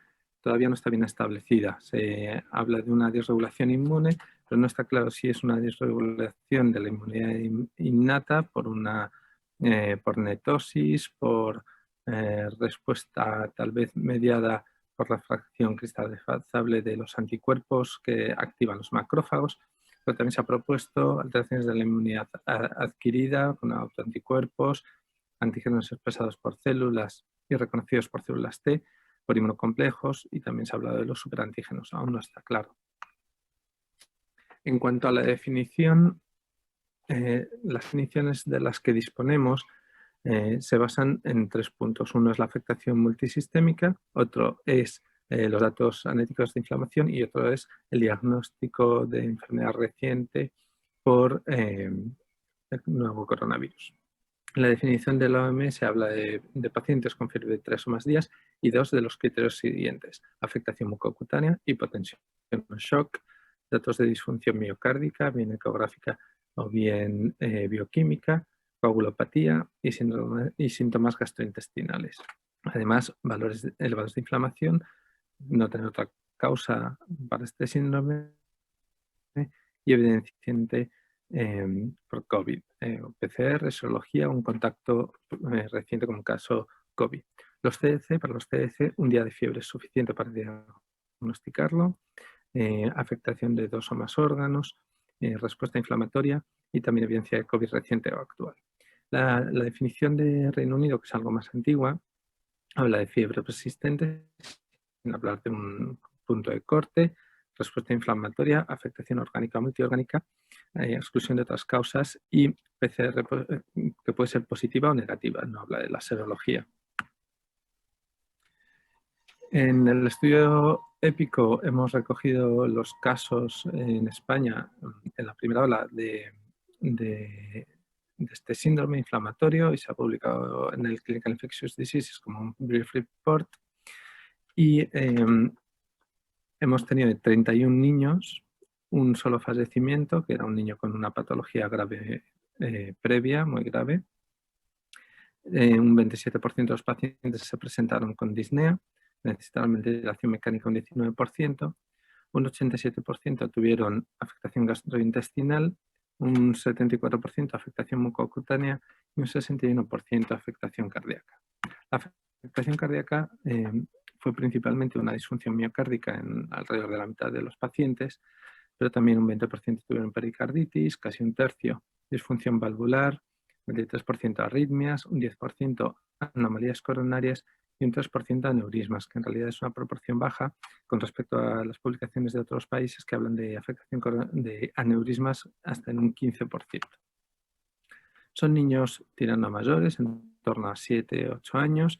todavía no está bien establecida. Se habla de una disregulación inmune, pero no está claro si es una disregulación de la inmunidad innata por netosis, por respuesta tal vez mediada por la fracción cristalizable de los anticuerpos que activan los macrófagos, pero también se ha propuesto alteraciones de la inmunidad adquirida con autoanticuerpos, antígenos expresados por células y reconocidos por células T, por inmunocomplejos, y también se ha hablado de los superantígenos, aún no está claro. En cuanto a la definición, las definiciones de las que disponemos se basan en 3 puntos. Uno es la afectación multisistémica, otro es los datos anéticos de inflamación y otro es el diagnóstico de enfermedad reciente por el nuevo coronavirus. En la definición de la OMS se habla de pacientes con fiebre de 3 o más días y 2 de los criterios siguientes: afectación mucocutánea, hipotensión o shock, datos de disfunción miocárdica, bien ecográfica o bien bioquímica, coagulopatía y síntomas gastrointestinales. Además, valores elevados de inflamación, no tener otra causa para este síndrome y evidenciante por COVID, PCR, serología, un contacto reciente como caso COVID. Para los CDC, un día de fiebre es suficiente para diagnosticarlo, afectación de 2 o más órganos, respuesta inflamatoria y también evidencia de COVID reciente o actual. La definición de Reino Unido, que es algo más antigua, habla de fiebre persistente, sin hablar de un punto de corte, respuesta inflamatoria, afectación orgánica o multiorgánica, exclusión de otras causas y PCR que puede ser positiva o negativa, no habla de la serología. En el estudio épico hemos recogido los casos en España en la primera ola de este síndrome inflamatorio y se ha publicado en el Clinical Infectious Diseases como un brief report. Y hemos tenido 31 niños, un solo fallecimiento, que era un niño con una patología grave previa, muy grave. Un 27% de los pacientes se presentaron con disnea, necesitaron ventilación mecánica un 19%, un 87% tuvieron afectación gastrointestinal, un 74% afectación mucocutánea y un 61% afectación cardíaca. La afectación cardíaca fue principalmente una disfunción miocárdica en alrededor de la mitad de los pacientes, pero también un 20% tuvieron pericarditis, casi un tercio disfunción valvular, 23% arritmias, un 10% anomalías coronarias y un 3% aneurismas, que en realidad es una proporción baja con respecto a las publicaciones de otros países que hablan de afectación de aneurismas hasta en un 15%. Son niños tirando a mayores, en torno a 7-8 años.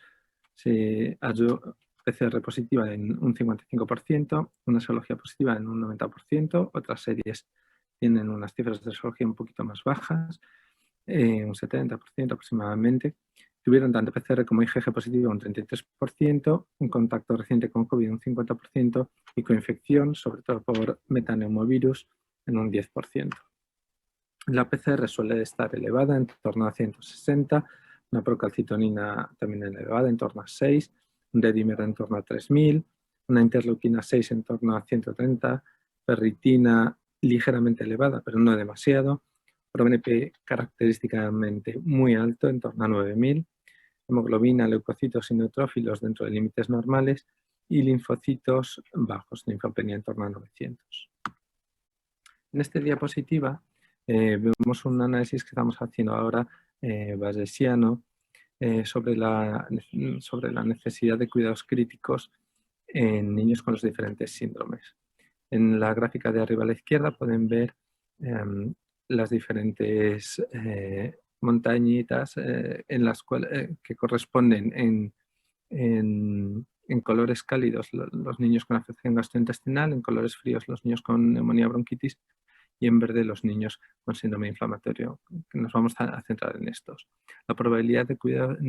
Se halló PCR positiva en un 55%, una serología positiva en un 90%, otras series tienen unas cifras de serología un poquito más bajas, un 70% aproximadamente. Tuvieron tanto PCR como IgG positivo un 33%, un contacto reciente con COVID un 50% y coinfección, sobre todo por metaneumovirus, en un 10%. La PCR suele estar elevada en torno a 160, una procalcitonina también elevada en torno a 6, un D-dímer en torno a 3000, una interleuquina 6 en torno a 130, ferritina ligeramente elevada, pero no demasiado, ProBNP característicamente muy alto, en torno a 9000, hemoglobina, leucocitos y neutrófilos dentro de límites normales y linfocitos bajos, linfopenia en torno a 900. En esta diapositiva vemos un análisis que estamos haciendo ahora bayesiano sobre la necesidad de cuidados críticos en niños con los diferentes síndromes. En la gráfica de arriba a la izquierda pueden ver las diferentes montañitas en las cuales, que corresponden en en colores cálidos los niños con afección gastrointestinal, en colores fríos los niños con neumonía bronquitis y en verde los niños con síndrome inflamatorio. Nos vamos a centrar en estos. La probabilidad de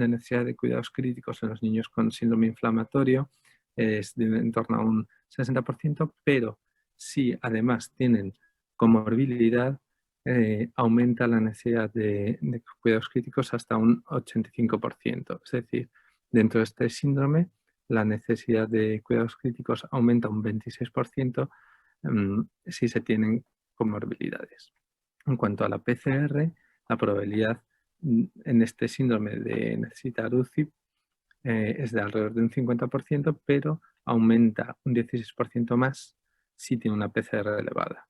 necesidad de cuidados críticos en los niños con síndrome inflamatorio es de en torno a un 60%, pero si además tienen comorbilidad, aumenta la necesidad de cuidados críticos hasta un 85%. Es decir, dentro de este síndrome, la necesidad de cuidados críticos aumenta un 26% si se tienen comorbilidades. En cuanto a la PCR, la probabilidad en este síndrome de necesitar UCI es de alrededor de un 50%, pero aumenta un 16% más si tiene una PCR elevada.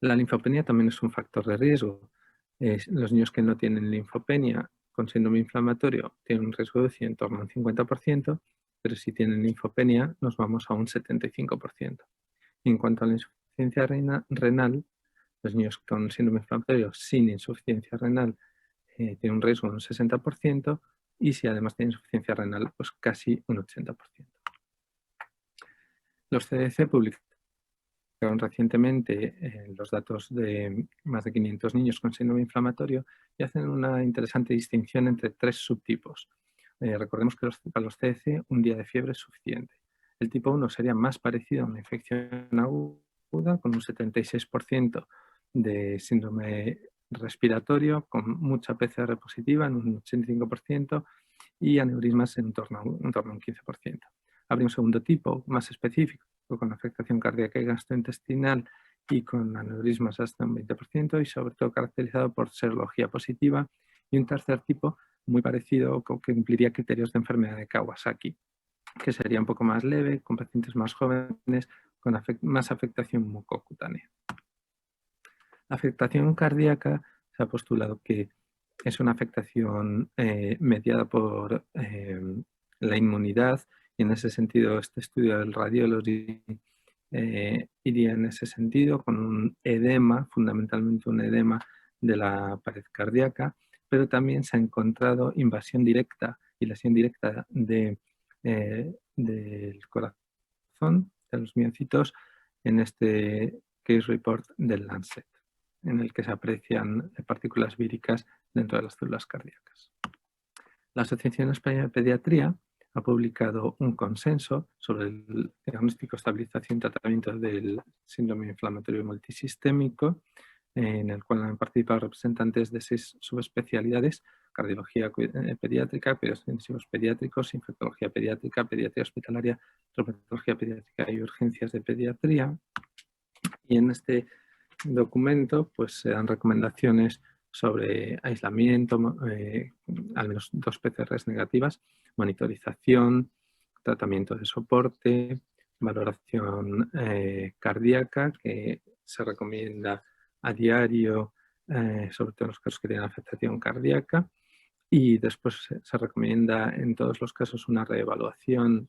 La linfopenia también es un factor de riesgo. Los niños que no tienen linfopenia con síndrome inflamatorio tienen un riesgo de UCI en torno a un 50%, pero si tienen linfopenia nos vamos a un 75%. En cuanto a la insuficiencia renal, los niños con síndrome inflamatorio sin insuficiencia renal tienen un riesgo de un 60% y si además tienen insuficiencia renal, pues casi un 80%. Los CDC publicaron recientemente los datos de más de 500 niños con síndrome inflamatorio y hacen una interesante distinción entre tres subtipos. Recordemos que para los CDC un día de fiebre es suficiente. El tipo 1 sería más parecido a una infección aguda con un 76% de síndrome respiratorio, con mucha PCR positiva en un 85% y aneurismas en torno a un 15%. Habría un segundo tipo más específico con afectación cardíaca y gastrointestinal y con aneurismas hasta un 20% y sobre todo caracterizado por serología positiva, y un tercer tipo muy parecido que cumpliría criterios de enfermedad de Kawasaki, que sería un poco más leve, con pacientes más jóvenes, con más afectación mucocutánea. La afectación cardíaca se ha postulado que es una afectación mediada por la inmunidad, y en ese sentido este estudio del Radiology iría en ese sentido con un edema, fundamentalmente un edema de la pared cardíaca, pero también se ha encontrado invasión directa y lesión directa del corazón, de los miocitos, en este case report del Lancet, en el que se aprecian partículas víricas dentro de las células cardíacas. La Asociación Española de Pediatría ha publicado un consenso sobre el diagnóstico, estabilización y tratamiento del síndrome inflamatorio multisistémico, en el cual han participado representantes de 6 subespecialidades: cardiología pediátrica, cuidados intensivos pediátricos, infectología pediátrica, pediatría hospitalaria, traumatología pediátrica y urgencias de pediatría. Y en este documento pues se dan recomendaciones sobre aislamiento, al menos 2 PCRs negativas, monitorización, tratamiento de soporte, valoración cardíaca, que se recomienda a diario, sobre todo en los casos que tienen afectación cardíaca, y después se recomienda en todos los casos una reevaluación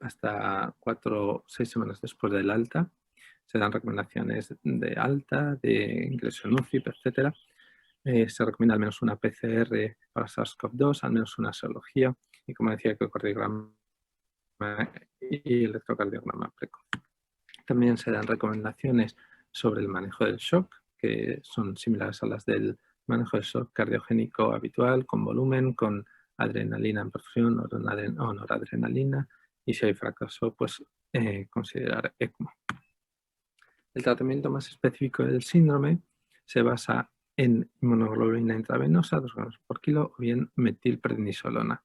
hasta 4 o 6 semanas después del alta. Se dan recomendaciones de alta, de ingreso en UCI, etc. Se recomienda al menos una PCR para SARS-CoV-2, al menos una serología y, como decía, ecocardiograma y electrocardiograma precoz. También se dan recomendaciones sobre el manejo del shock, que son similares a las del manejo del shock cardiogénico habitual, con volumen, con adrenalina en perfusión o noradrenalina, y si hay fracaso, pues considerar ECMO. El tratamiento más específico del síndrome se basa en inmunoglobulina intravenosa, 2 gramos por kilo, o bien metilprednisolona.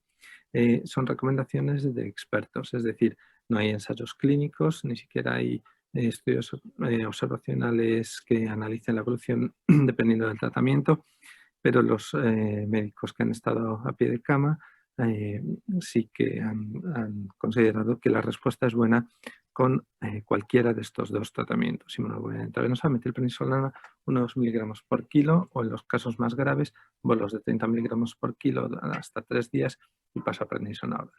Son recomendaciones de expertos, es decir, no hay ensayos clínicos, ni siquiera hay estudios observacionales que analicen la evolución dependiendo del tratamiento, pero los médicos que han estado a pie de cama sí que han considerado que la respuesta es buena con cualquiera de estos 2 tratamientos: inmunoglobulina intravenosa, metilprednisolona, unos miligramos por kilo, o en los casos más graves, bolos de 30 miligramos por kilo hasta 3 días y pasaprednisona oral.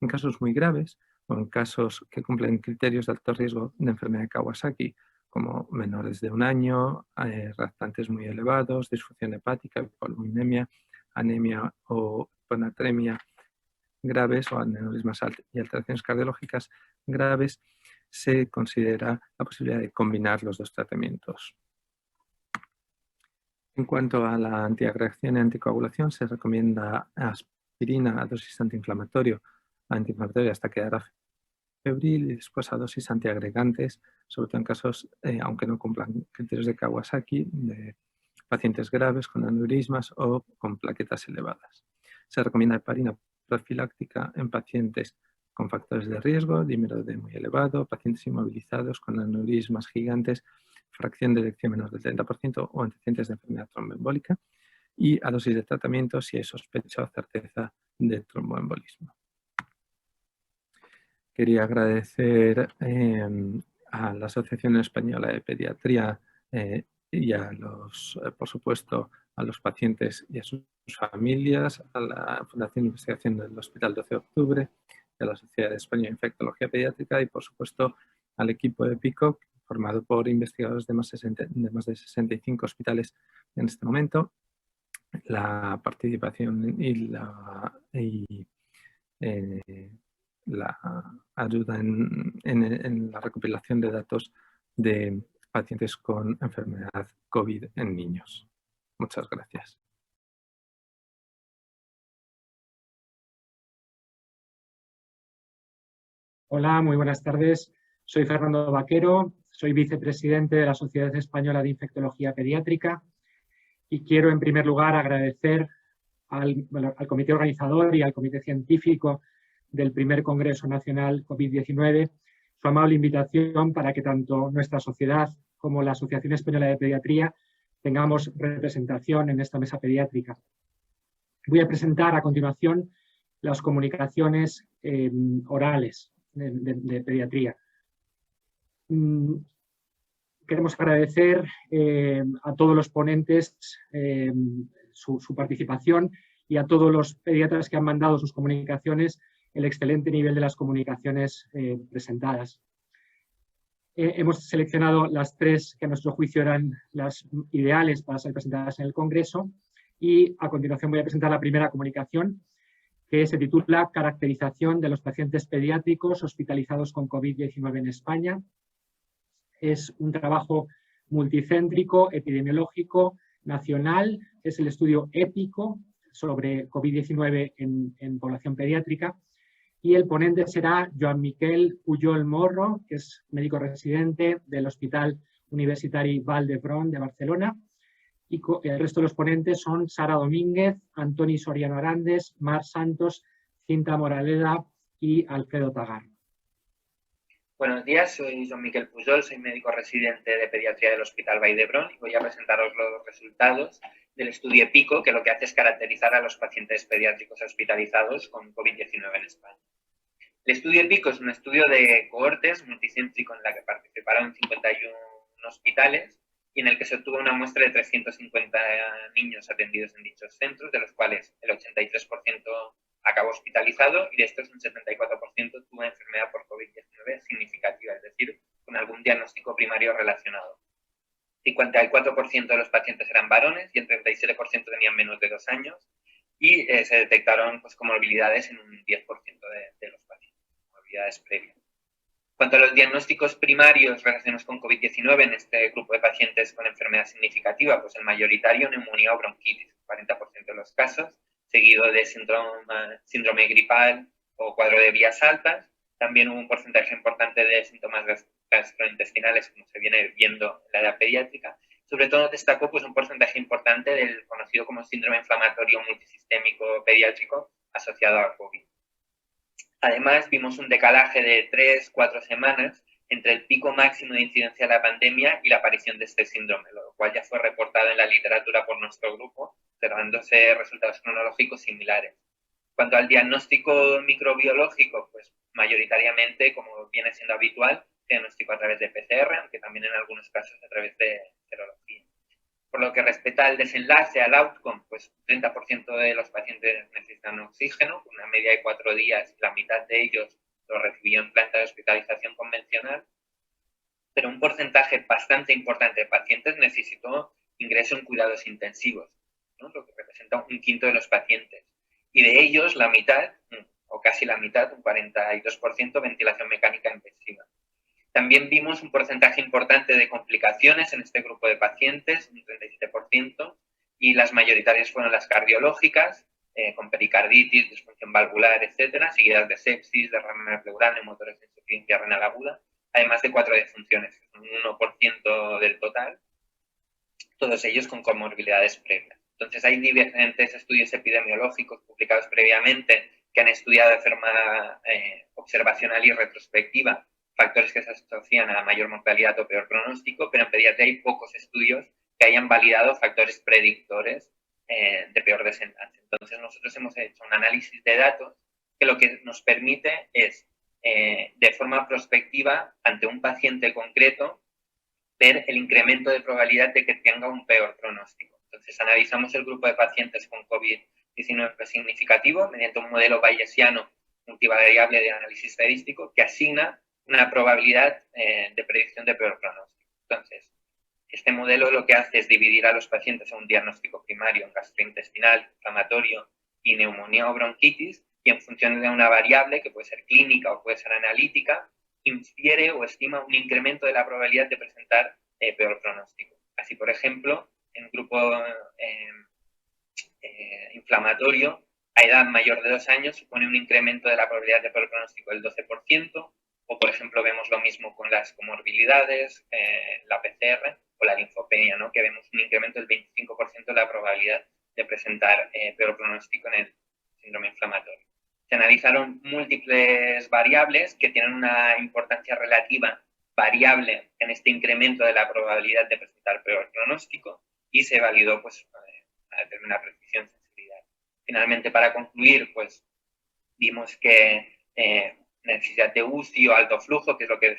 En casos muy graves o en casos que cumplen criterios de alto riesgo de enfermedad de Kawasaki, como menores de 1 año, reactantes muy elevados, disfunción hepática, hipoluminemia, anemia o hiponatremia graves o aneurismas y alteraciones cardiológicas graves, se considera la posibilidad de combinar los dos tratamientos. En cuanto a la antiagregación y anticoagulación, se recomienda aspirina a dosis antiinflamatoria hasta quedar febril y después a dosis antiagregantes, sobre todo en casos, aunque no cumplan criterios de Kawasaki, de pacientes graves con aneurismas o con plaquetas elevadas. Se recomienda heparina profiláctica en pacientes con factores de riesgo, dímero D muy elevado, pacientes inmovilizados con aneurismas gigantes, fracción de eyección menor del 30% o antecedentes de enfermedad tromboembólica, y a dosis de tratamiento si hay sospecha o certeza de tromboembolismo. Quería agradecer a la Asociación Española de Pediatría y por supuesto, a los pacientes y a sus familias, a la Fundación de Investigación del Hospital 12 de Octubre, y a la Sociedad Española de Infectología Pediátrica y, por supuesto, al equipo de PICOC, formado por investigadores de más de 65 hospitales en este momento. La participación y la ayuda en la recopilación de datos de pacientes con enfermedad COVID en niños. Muchas gracias. Hola, muy buenas tardes. Soy Fernando Vaquero, soy vicepresidente de la Sociedad Española de Infectología Pediátrica y quiero en primer lugar agradecer al comité organizador y al comité científico del primer Congreso Nacional COVID-19 su amable invitación para que tanto nuestra sociedad como la Asociación Española de Pediatría tengamos representación en esta mesa pediátrica. Voy a presentar a continuación las comunicaciones orales de pediatría. Queremos agradecer a todos los ponentes su participación y a todos los pediatras que han mandado sus comunicaciones el excelente nivel de las comunicaciones presentadas. Hemos seleccionado las tres que a nuestro juicio eran las ideales para ser presentadas en el Congreso y a continuación voy a presentar la primera comunicación, que se titula Caracterización de los pacientes pediátricos hospitalizados con COVID-19 en España. Es un trabajo multicéntrico, epidemiológico, nacional. Es el estudio EPICO sobre COVID-19 en población pediátrica. Y el ponente será Joan Miquel Pujol Morro, que es médico residente del Hospital Universitari Vall d'Hebron de Barcelona. Y el resto de los ponentes son Sara Domínguez, Antoni Soriano Arandes, Mar Santos, Cinta Moraleda y Alfredo Tagar. Buenos días, soy Joan Miquel Pujol, soy médico residente de pediatría del Hospital Vall d'Hebron y voy a presentaros los resultados del estudio EPICO, que lo que hace es caracterizar a los pacientes pediátricos hospitalizados con COVID-19 en España. El estudio EPICO es un estudio de cohortes multicéntrico en la que participaron 51 hospitales y en el que se obtuvo una muestra de 350 niños atendidos en dichos centros, de los cuales el 83% acabó hospitalizado y de estos un 74% tuvo enfermedad por COVID-19 significativa, es decir, con algún diagnóstico primario relacionado. 54% de los pacientes eran varones y el 37% tenían menos de 2 años y se detectaron comorbilidades en un 10% de los pacientes, comorbilidades previas. En cuanto a los diagnósticos primarios relacionados con COVID-19 en este grupo de pacientes con enfermedad significativa, pues el mayoritario neumonía o bronquitis, 40% de los casos, seguido de síndrome gripal o cuadro de vías altas. También hubo un porcentaje importante de síntomas gastrointestinales, como se viene viendo en la edad pediátrica. Sobre todo destacó un porcentaje importante del conocido como síndrome inflamatorio multisistémico pediátrico asociado a COVID. Además, vimos un decalaje de 3-4 semanas entre el pico máximo de incidencia de la pandemia y la aparición de este síndrome, lo cual ya fue reportado en la literatura por nuestro grupo, observándose resultados cronológicos similares. En cuanto al diagnóstico microbiológico, pues mayoritariamente, como viene siendo habitual, diagnóstico a través de PCR, aunque también en algunos casos a través de serología. Por lo que respecta al desenlace, al outcome, pues 30% de los pacientes necesitan oxígeno, una media de 4 días, y la mitad de ellos lo recibió en planta de hospitalización convencional, pero un porcentaje bastante importante de pacientes necesitó ingreso en cuidados intensivos, ¿no? Lo que representa un quinto de los pacientes. y de ellos la mitad, o casi la mitad, un 42%, ventilación mecánica invasiva. También vimos un porcentaje importante de complicaciones en este grupo de pacientes, un 37%, y las mayoritarias fueron las cardiológicas, con pericarditis, disfunción valvular, etcétera, seguidas de sepsis, derrame pleural, neumotórax e insuficiencia renal aguda, además de 4 defunciones, que son un 1% del total, todos ellos con comorbilidades previas. Entonces, hay diferentes estudios epidemiológicos publicados previamente que han estudiado de forma observacional y retrospectiva factores que se asocian a mayor mortalidad o peor pronóstico, pero en pediatría hay pocos estudios que hayan validado factores predictores de peor desenlace. Entonces, nosotros hemos hecho un análisis de datos que lo que nos permite es, de forma prospectiva, ante un paciente concreto, ver el incremento de probabilidad de que tenga un peor pronóstico. Entonces, analizamos el grupo de pacientes con COVID-19 significativo mediante un modelo bayesiano multivariable de análisis estadístico que asigna una probabilidad de predicción de peor pronóstico. Entonces, este modelo lo que hace es dividir a los pacientes en un diagnóstico primario, en gastrointestinal, inflamatorio y neumonía o bronquitis, y en función de una variable, que puede ser clínica o puede ser analítica, infiere o estima un incremento de la probabilidad de presentar peor pronóstico. Así, por ejemplo, en grupo inflamatorio, a edad mayor de 2 años, supone un incremento de la probabilidad de peor pronóstico del 12%, o, por ejemplo, vemos lo mismo con las comorbilidades, la PCR o la linfopenia, ¿no? Que vemos un incremento del 25% de la probabilidad de presentar peor pronóstico en el síndrome inflamatorio. Se analizaron múltiples variables que tienen una importancia relativa variable en este incremento de la probabilidad de presentar peor pronóstico y se validó pues, a determinada precisión y sensibilidad. Finalmente, para concluir, pues vimos que necesidad de UCI o alto flujo, que es lo que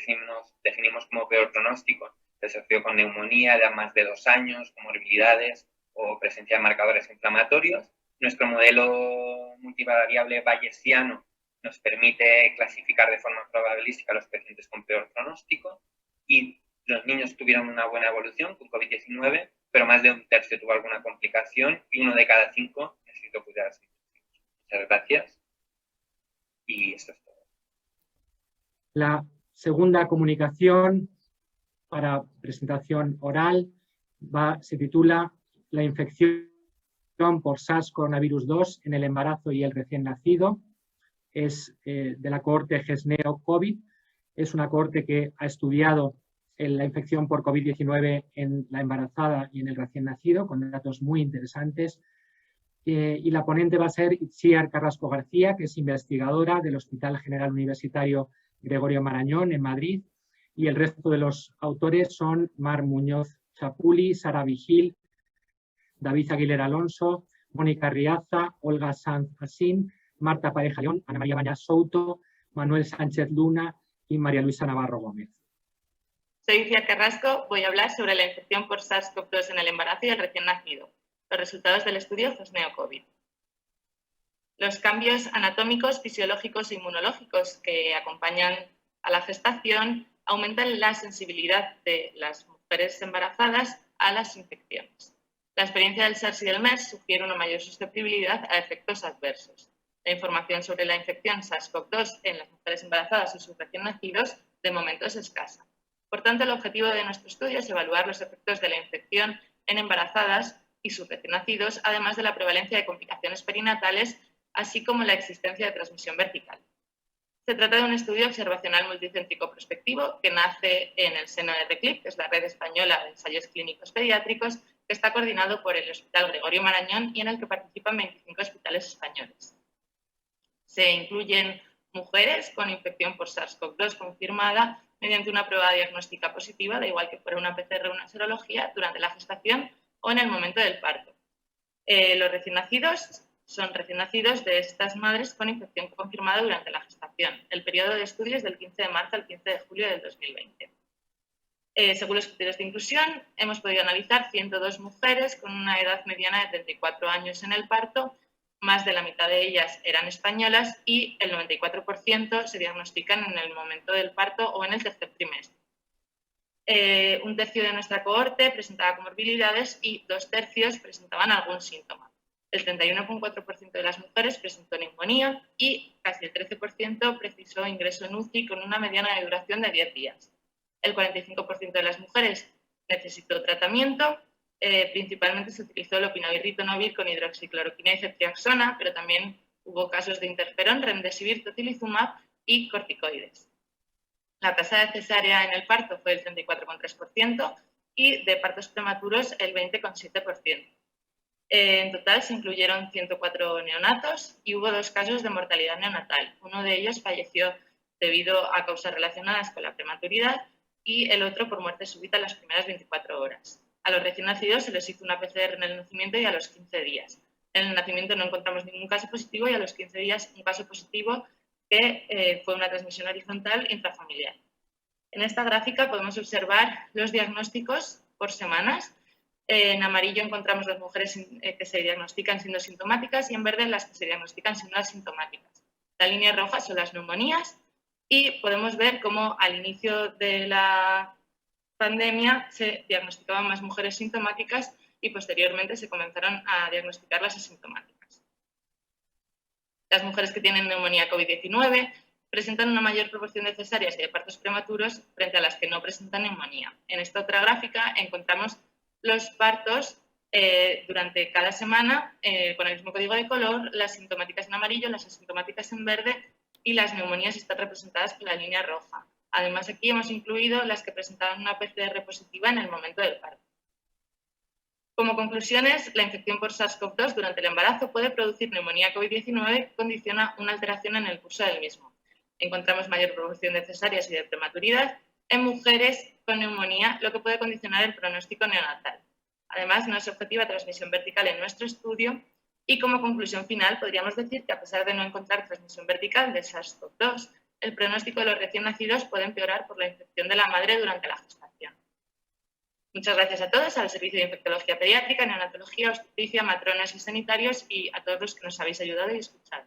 definimos como peor pronóstico, se asoció con neumonía de más de 2 años, comorbilidades o presencia de marcadores inflamatorios. Nuestro modelo multivariable bayesiano nos permite clasificar de forma probabilística a los pacientes con peor pronóstico y los niños tuvieron una buena evolución con COVID-19, pero más de 1/3 tuvo alguna complicación y 1 de cada 5 necesitó cuidarse. Muchas gracias. Y esto es todo. La segunda comunicación para presentación oral se titula La infección por SARS-CoV-2 en el embarazo y el recién nacido. Es de la cohorte GESNEO-COVID. Es una cohorte que ha estudiado la infección por COVID-19 en la embarazada y en el recién nacido, con datos muy interesantes. Y la ponente va a ser Itziar Carrasco García, que es investigadora del Hospital General Universitario Gregorio Marañón en Madrid. Y el resto de los autores son Mar Muñoz Chapuli, Sara Vigil, David Aguilera Alonso, Mónica Riaza, Olga Sanz Asín, Marta Pareja León, Ana María Bañas Souto, Manuel Sánchez Luna y María Luisa Navarro Gómez. Soy Itziar Carrasco, voy a hablar sobre la infección por SARS-CoV-2 en el embarazo y el recién nacido, los resultados del estudio GESNEO-COVID. Los cambios anatómicos, fisiológicos e inmunológicos que acompañan a la gestación aumentan la sensibilidad de las mujeres embarazadas a las infecciones. La experiencia del SARS y del MERS sugiere una mayor susceptibilidad a efectos adversos. La información sobre la infección SARS-CoV-2 en las mujeres embarazadas y sus recién nacidos de momento es escasa. Por tanto, el objetivo de nuestro estudio es evaluar los efectos de la infección en embarazadas y sus recién nacidos, además de la prevalencia de complicaciones perinatales, así como la existencia de transmisión vertical. Se trata de un estudio observacional multicéntrico prospectivo que nace en el seno de RECLIP, que es la Red Española de Ensayos Clínicos Pediátricos, que está coordinado por el Hospital Gregorio Marañón y en el que participan 25 hospitales españoles. Se incluyen mujeres con infección por SARS-CoV-2 confirmada mediante una prueba diagnóstica positiva, da igual que fuera una PCR o una serología, durante la gestación o en el momento del parto. Los recién nacidos son recién nacidos de estas madres con infección confirmada durante la gestación. El periodo de estudio es del 15 de marzo al 15 de julio del 2020. Según los criterios de inclusión, hemos podido analizar 102 mujeres con una edad mediana de 34 años en el parto, más de la mitad de ellas eran españolas y el 94% se diagnostican en el momento del parto o en el tercer trimestre. 1/3 de nuestra cohorte presentaba comorbilidades y 2/3 presentaban algún síntoma. El 31,4% de las mujeres presentó neumonía y casi el 13% precisó ingreso en UCI con una mediana de duración de 10 días. El 45% de las mujeres necesitó tratamiento. Principalmente se utilizó el opinavir-ritonavir con hidroxicloroquina y ceftriaxona, pero también hubo casos de interferón, remdesivir, tocilizumab y corticoides. La tasa de cesárea en el parto fue el 34,3% y de partos prematuros el 20,7%. En total se incluyeron 104 neonatos y hubo 2 casos de mortalidad neonatal. Uno de ellos falleció debido a causas relacionadas con la prematuridad y el otro por muerte súbita en las primeras 24 horas. A los recién nacidos se les hizo una PCR en el nacimiento y a los 15 días. En el nacimiento no encontramos ningún caso positivo y a los 15 días un caso positivo que fue una transmisión horizontal intrafamiliar. En esta gráfica podemos observar los diagnósticos por semanas. En amarillo encontramos las mujeres que se diagnostican siendo sintomáticas y en verde las que se diagnostican siendo asintomáticas. La línea roja son las neumonías y podemos ver cómo al inicio de la pandemia se diagnosticaban más mujeres sintomáticas y posteriormente se comenzaron a diagnosticar las asintomáticas. Las mujeres que tienen neumonía COVID-19 presentan una mayor proporción de cesáreas y de partos prematuros frente a las que no presentan neumonía. En esta otra gráfica encontramos los partos durante cada semana con el mismo código de color, las sintomáticas en amarillo, las asintomáticas en verde y las neumonías están representadas con la línea roja. Además, aquí hemos incluido las que presentaban una PCR positiva en el momento del parto. Como conclusiones, la infección por SARS-CoV-2 durante el embarazo puede producir neumonía COVID-19 que condiciona una alteración en el curso del mismo. Encontramos mayor proporción de cesáreas y de prematuridad en mujeres con neumonía, lo que puede condicionar el pronóstico neonatal. Además, no es objetiva transmisión vertical en nuestro estudio y como conclusión final podríamos decir que a pesar de no encontrar transmisión vertical de SARS-CoV-2, el pronóstico de los recién nacidos puede empeorar por la infección de la madre durante la gestación. Muchas gracias a todos, al Servicio de Infectología Pediátrica, Neonatología, Obstetricia, matronas y sanitarios y a todos los que nos habéis ayudado y escuchado.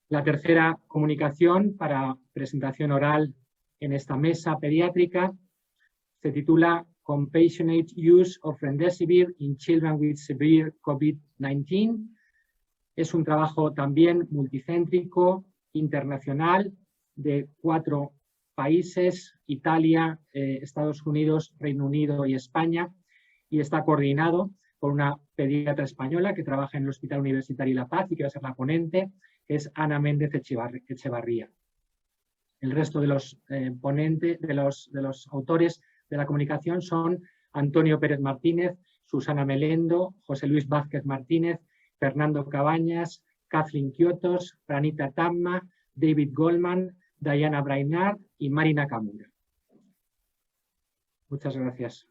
La tercera comunicación para presentación oral en esta mesa pediátrica se titula Compassionate Use of Remdesivir in Children with Severe COVID-19. Es un trabajo también multicéntrico, internacional, de 4 países, Italia, Estados Unidos, Reino Unido y España, y está coordinado por una pediatra española que trabaja en el Hospital Universitario La Paz y que va a ser la ponente, que es Ana Méndez Echevarría. El resto de los ponentes, de los autores de la comunicación son Antonio Pérez Martínez, Susana Melendo, José Luis Vázquez Martínez, Fernando Cabañas, Kathleen Kiotos, Pranita Tamma, David Goldman, Diana Brainard y Mari Nakamura. Muchas gracias.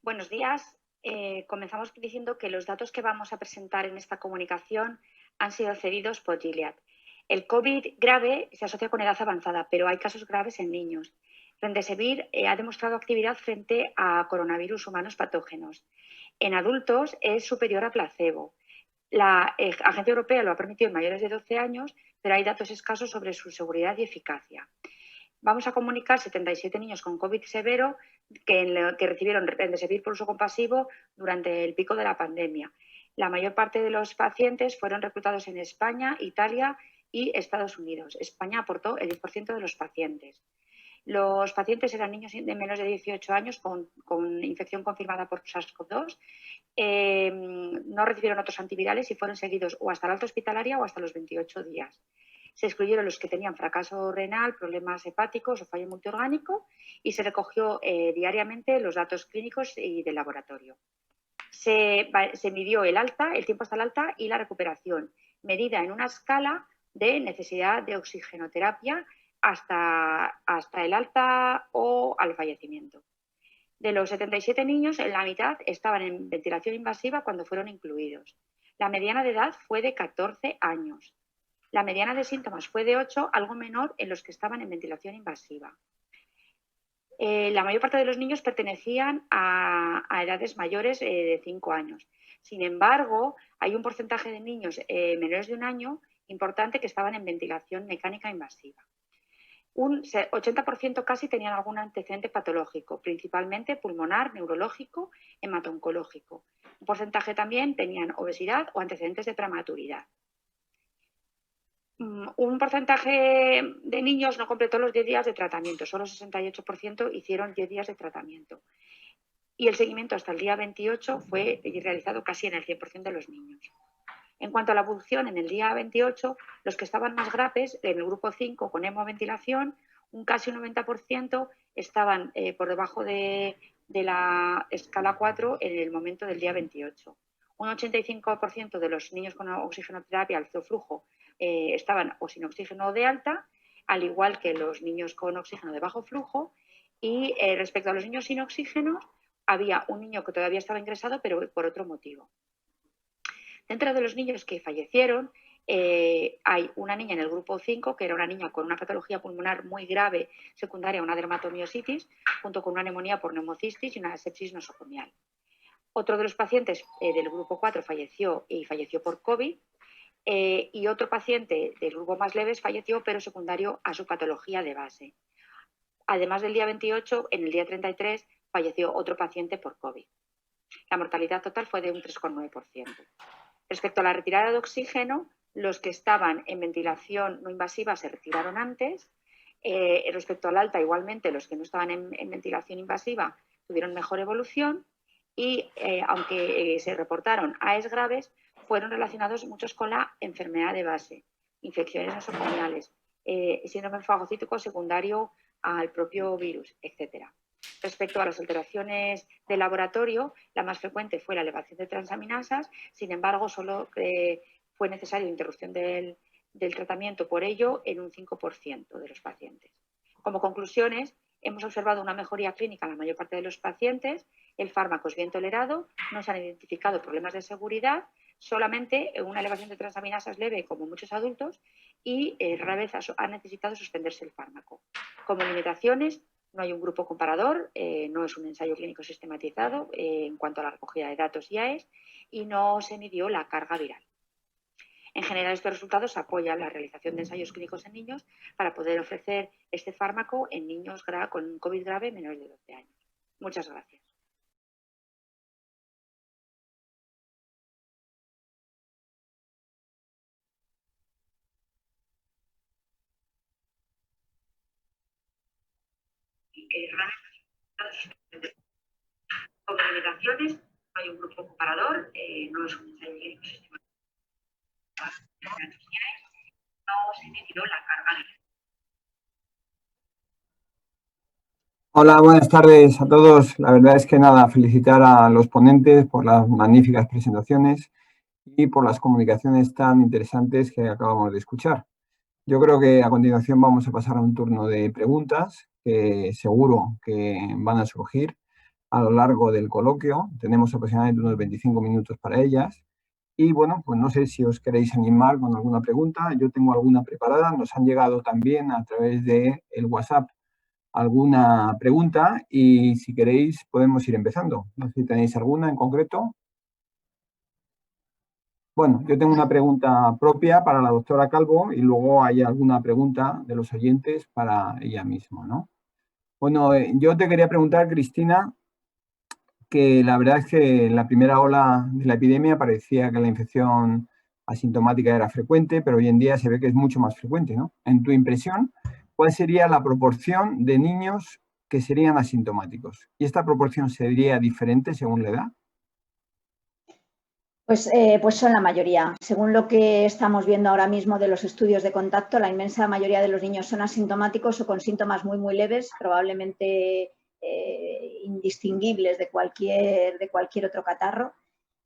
Buenos días. Comenzamos diciendo que los datos que vamos a presentar en esta comunicación han sido cedidos por Gilead. El COVID grave se asocia con edad avanzada, pero hay casos graves en niños. Remdesivir ha demostrado actividad frente a coronavirus humanos patógenos. En adultos es superior a placebo. La Agencia Europea lo ha permitido en mayores de 12 años, pero hay datos escasos sobre su seguridad y eficacia. Vamos a comunicar 77 niños con COVID severo que recibieron Remdesivir por uso compasivo durante el pico de la pandemia. La mayor parte de los pacientes fueron reclutados en España, Italia y Estados Unidos. España aportó el 10% de los pacientes. Los pacientes eran niños de menos de 18 años con infección confirmada por SARS-CoV-2. No recibieron otros antivirales y fueron seguidos o hasta la alta hospitalaria o hasta los 28 días. Se excluyeron los que tenían fracaso renal, problemas hepáticos o fallo multiorgánico y se recogió diariamente los datos clínicos y de laboratorio. Se midió el tiempo hasta el alta y la recuperación, medida en una escala de necesidad de oxigenoterapia hasta el alta o al fallecimiento. De los 77 niños, la mitad estaban en ventilación invasiva cuando fueron incluidos. La mediana de edad fue de 14 años. La mediana de síntomas fue de 8, algo menor en los que estaban en ventilación invasiva. La mayor parte de los niños pertenecían a edades mayores de 5 años. Sin embargo, hay un porcentaje de niños menores de 1 año importante que estaban en ventilación mecánica invasiva. Un 80% casi tenían algún antecedente patológico, principalmente pulmonar, neurológico, hemato-oncológico. Un porcentaje también tenían obesidad o antecedentes de prematuridad. Un porcentaje de niños no completó los 10 días de tratamiento, solo 68% hicieron 10 días de tratamiento. Y el seguimiento hasta el día 28 fue realizado casi en el 100% de los niños. En cuanto a la evolución, en el día 28, los que estaban más graves, en el grupo 5 con hemoventilación, casi un 90% estaban por debajo de la escala 4 en el momento del día 28. Un 85% de los niños con oxigenoterapia, alto flujo, estaban o sin oxígeno o de alta, al igual que los niños con oxígeno de bajo flujo. Y respecto a los niños sin oxígeno, había un niño que todavía estaba ingresado, pero por otro motivo. Dentro de los niños que fallecieron, hay una niña en el grupo 5, que era una niña con una patología pulmonar muy grave, secundaria a una dermatomiositis, junto con una neumonía por neumocistis y una sepsis nosocomial. Otro de los pacientes del grupo 4 falleció por COVID, y otro paciente del grupo más leves falleció, pero secundario a su patología de base. Además del día 28, en el día 33 falleció otro paciente por COVID. La mortalidad total fue de un 3,9%. Respecto a la retirada de oxígeno, los que estaban en ventilación no invasiva se retiraron antes. Respecto al alta, igualmente, los que no estaban en ventilación invasiva tuvieron mejor evolución y, aunque se reportaron AES graves, fueron relacionados muchos con la enfermedad de base, infecciones nosocomiales, síndrome fagocítico secundario al propio virus, etc. Respecto a las alteraciones de laboratorio, la más frecuente fue la elevación de transaminasas, sin embargo, solo fue necesaria interrupción del tratamiento por ello en un 5% de los pacientes. Como conclusiones, hemos observado una mejoría clínica en la mayor parte de los pacientes, el fármaco es bien tolerado, no se han identificado problemas de seguridad, solamente una elevación de transaminasas leve como muchos adultos y rara vez ha necesitado suspenderse el fármaco. Como limitaciones, no hay un grupo comparador, no es un ensayo clínico sistematizado en cuanto a la recogida de datos y AES y no se midió la carga viral. En general, estos resultados apoyan la realización de ensayos clínicos en niños para poder ofrecer este fármaco en niños con COVID grave menores de 12 años. Muchas gracias. Como limitaciones, no hay un grupo comparador, no es un ensayo clínico sistematizado. No se midió la carga viral. Hola, buenas tardes a todos. La verdad es que nada, felicitar a los ponentes por las magníficas presentaciones y por las comunicaciones tan interesantes que acabamos de escuchar. Yo creo que a continuación vamos a pasar a un turno de preguntas que seguro que van a surgir a lo largo del coloquio. Tenemos aproximadamente unos 25 minutos para ellas. Y bueno, pues no sé si os queréis animar con alguna pregunta. Yo tengo alguna preparada. Nos han llegado también a través del WhatsApp alguna pregunta y si queréis podemos ir empezando. No sé si tenéis alguna en concreto. Bueno, yo tengo una pregunta propia para la doctora Calvo y luego hay alguna pregunta de los oyentes para ella misma, ¿no? Bueno, yo te quería preguntar, Cristina, que la verdad es que en la primera ola de la epidemia parecía que la infección asintomática era frecuente, pero hoy en día se ve que es mucho más frecuente, ¿no? En tu impresión, ¿cuál sería la proporción de niños que serían asintomáticos? ¿Y esta proporción sería diferente según la edad? Pues son la mayoría. Según lo que estamos viendo ahora mismo de los estudios de contacto, la inmensa mayoría de los niños son asintomáticos o con síntomas muy, muy leves, probablemente indistinguibles de cualquier otro catarro.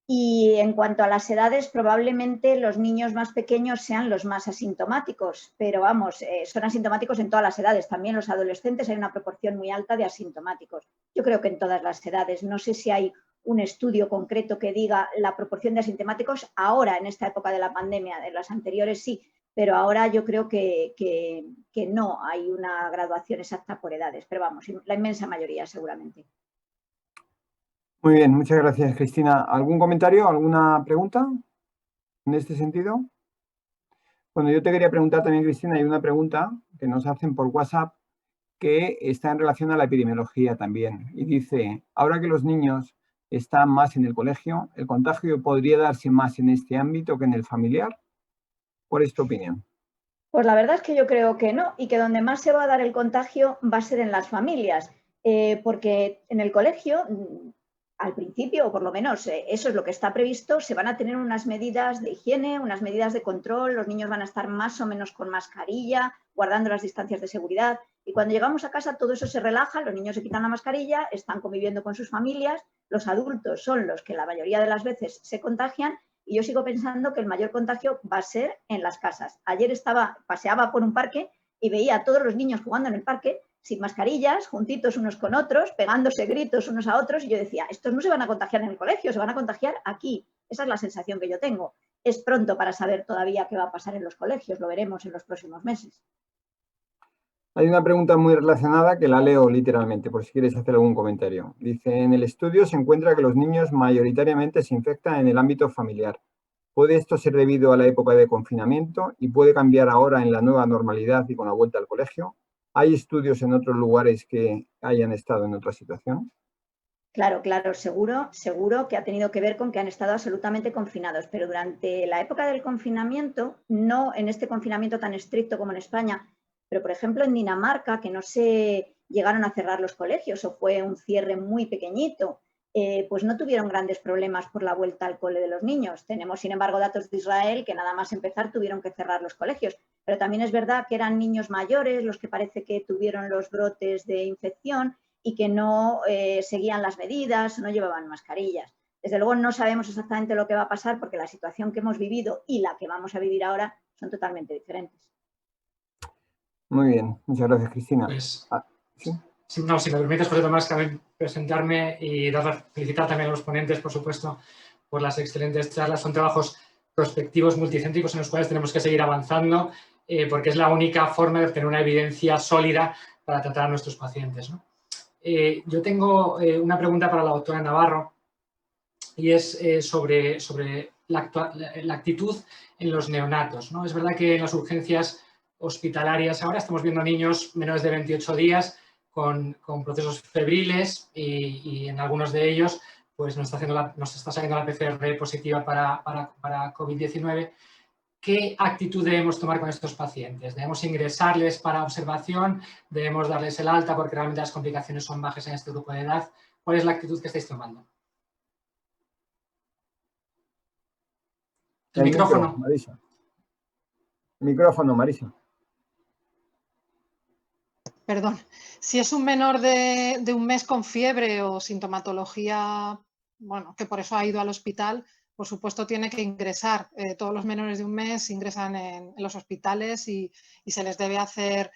Y en cuanto a las edades, probablemente los niños más pequeños sean los más asintomáticos, pero vamos, son asintomáticos en todas las edades. También los adolescentes hay una proporción muy alta de asintomáticos. Yo creo que en todas las edades. No sé si hay un estudio concreto que diga la proporción de asintomáticos ahora, en esta época de la pandemia. De las anteriores sí, pero ahora yo creo que no hay una graduación exacta por edades. Pero vamos, la inmensa mayoría seguramente. Muy bien, muchas gracias, Cristina. ¿Algún comentario, alguna pregunta en este sentido? Bueno, yo te quería preguntar también, Cristina, hay una pregunta que nos hacen por WhatsApp que está en relación a la epidemiología también. Y dice, ahora que los niños están más en el colegio, ¿el contagio podría darse más en este ámbito que en el familiar? ¿Cuál es tu opinión? Pues la verdad es que yo creo que no, y que donde más se va a dar el contagio va a ser en las familias, porque en el colegio, al principio, o por lo menos eso es lo que está previsto, se van a tener unas medidas de higiene, unas medidas de control, los niños van a estar más o menos con mascarilla, guardando las distancias de seguridad, y cuando llegamos a casa todo eso se relaja, los niños se quitan la mascarilla, están conviviendo con sus familias, los adultos son los que la mayoría de las veces se contagian. Y yo sigo pensando que el mayor contagio va a ser en las casas. Ayer paseaba por un parque y veía a todos los niños jugando en el parque sin mascarillas, juntitos unos con otros, pegándose gritos unos a otros, y yo decía, estos no se van a contagiar en el colegio, se van a contagiar aquí. Esa es la sensación que yo tengo. Es pronto para saber todavía qué va a pasar en los colegios, lo veremos en los próximos meses. Hay una pregunta muy relacionada que la leo literalmente, por si quieres hacer algún comentario. Dice, en el estudio se encuentra que los niños mayoritariamente se infectan en el ámbito familiar. ¿Puede esto ser debido a la época de confinamiento y puede cambiar ahora en la nueva normalidad y con la vuelta al colegio? ¿Hay estudios en otros lugares que hayan estado en otra situación? Claro, seguro que ha tenido que ver con que han estado absolutamente confinados, pero durante la época del confinamiento, no en este confinamiento tan estricto como en España, pero por ejemplo en Dinamarca, que no se llegaron a cerrar los colegios o fue un cierre muy pequeñito, pues no tuvieron grandes problemas por la vuelta al cole de los niños. Tenemos, sin embargo, datos de Israel que nada más empezar tuvieron que cerrar los colegios, pero también es verdad que eran niños mayores los que parece que tuvieron los brotes de infección y que no seguían las medidas, no llevaban mascarillas. Desde luego no sabemos exactamente lo que va a pasar porque la situación que hemos vivido y la que vamos a vivir ahora son totalmente diferentes. Muy bien, muchas gracias, Cristina. Pues, ¿sí? No, si me permites, José Tomás, también presentarme y felicitar también a los ponentes, por supuesto, por las excelentes charlas. Son trabajos prospectivos, multicéntricos, en los cuales tenemos que seguir avanzando, porque es la única forma de obtener una evidencia sólida para tratar a nuestros pacientes, ¿no? Yo tengo una pregunta para la doctora Navarro, y es sobre la actitud en los neonatos, ¿no? Es verdad que en las urgencias hospitalarias ahora estamos viendo niños menores de 28 días con procesos febriles y en algunos de ellos pues nos está saliendo la PCR positiva para COVID-19. ¿Qué actitud debemos tomar con estos pacientes? ¿Debemos ingresarles para observación? ¿Debemos darles el alta porque realmente las complicaciones son bajas en este grupo de edad? ¿Cuál es la actitud que estáis tomando? El micrófono. Marisa. El micrófono, Marisa. Perdón. Si es un menor de un mes con fiebre o sintomatología, bueno, que por eso ha ido al hospital, por supuesto tiene que ingresar. Todos los menores de un mes ingresan en los hospitales y se les debe hacer,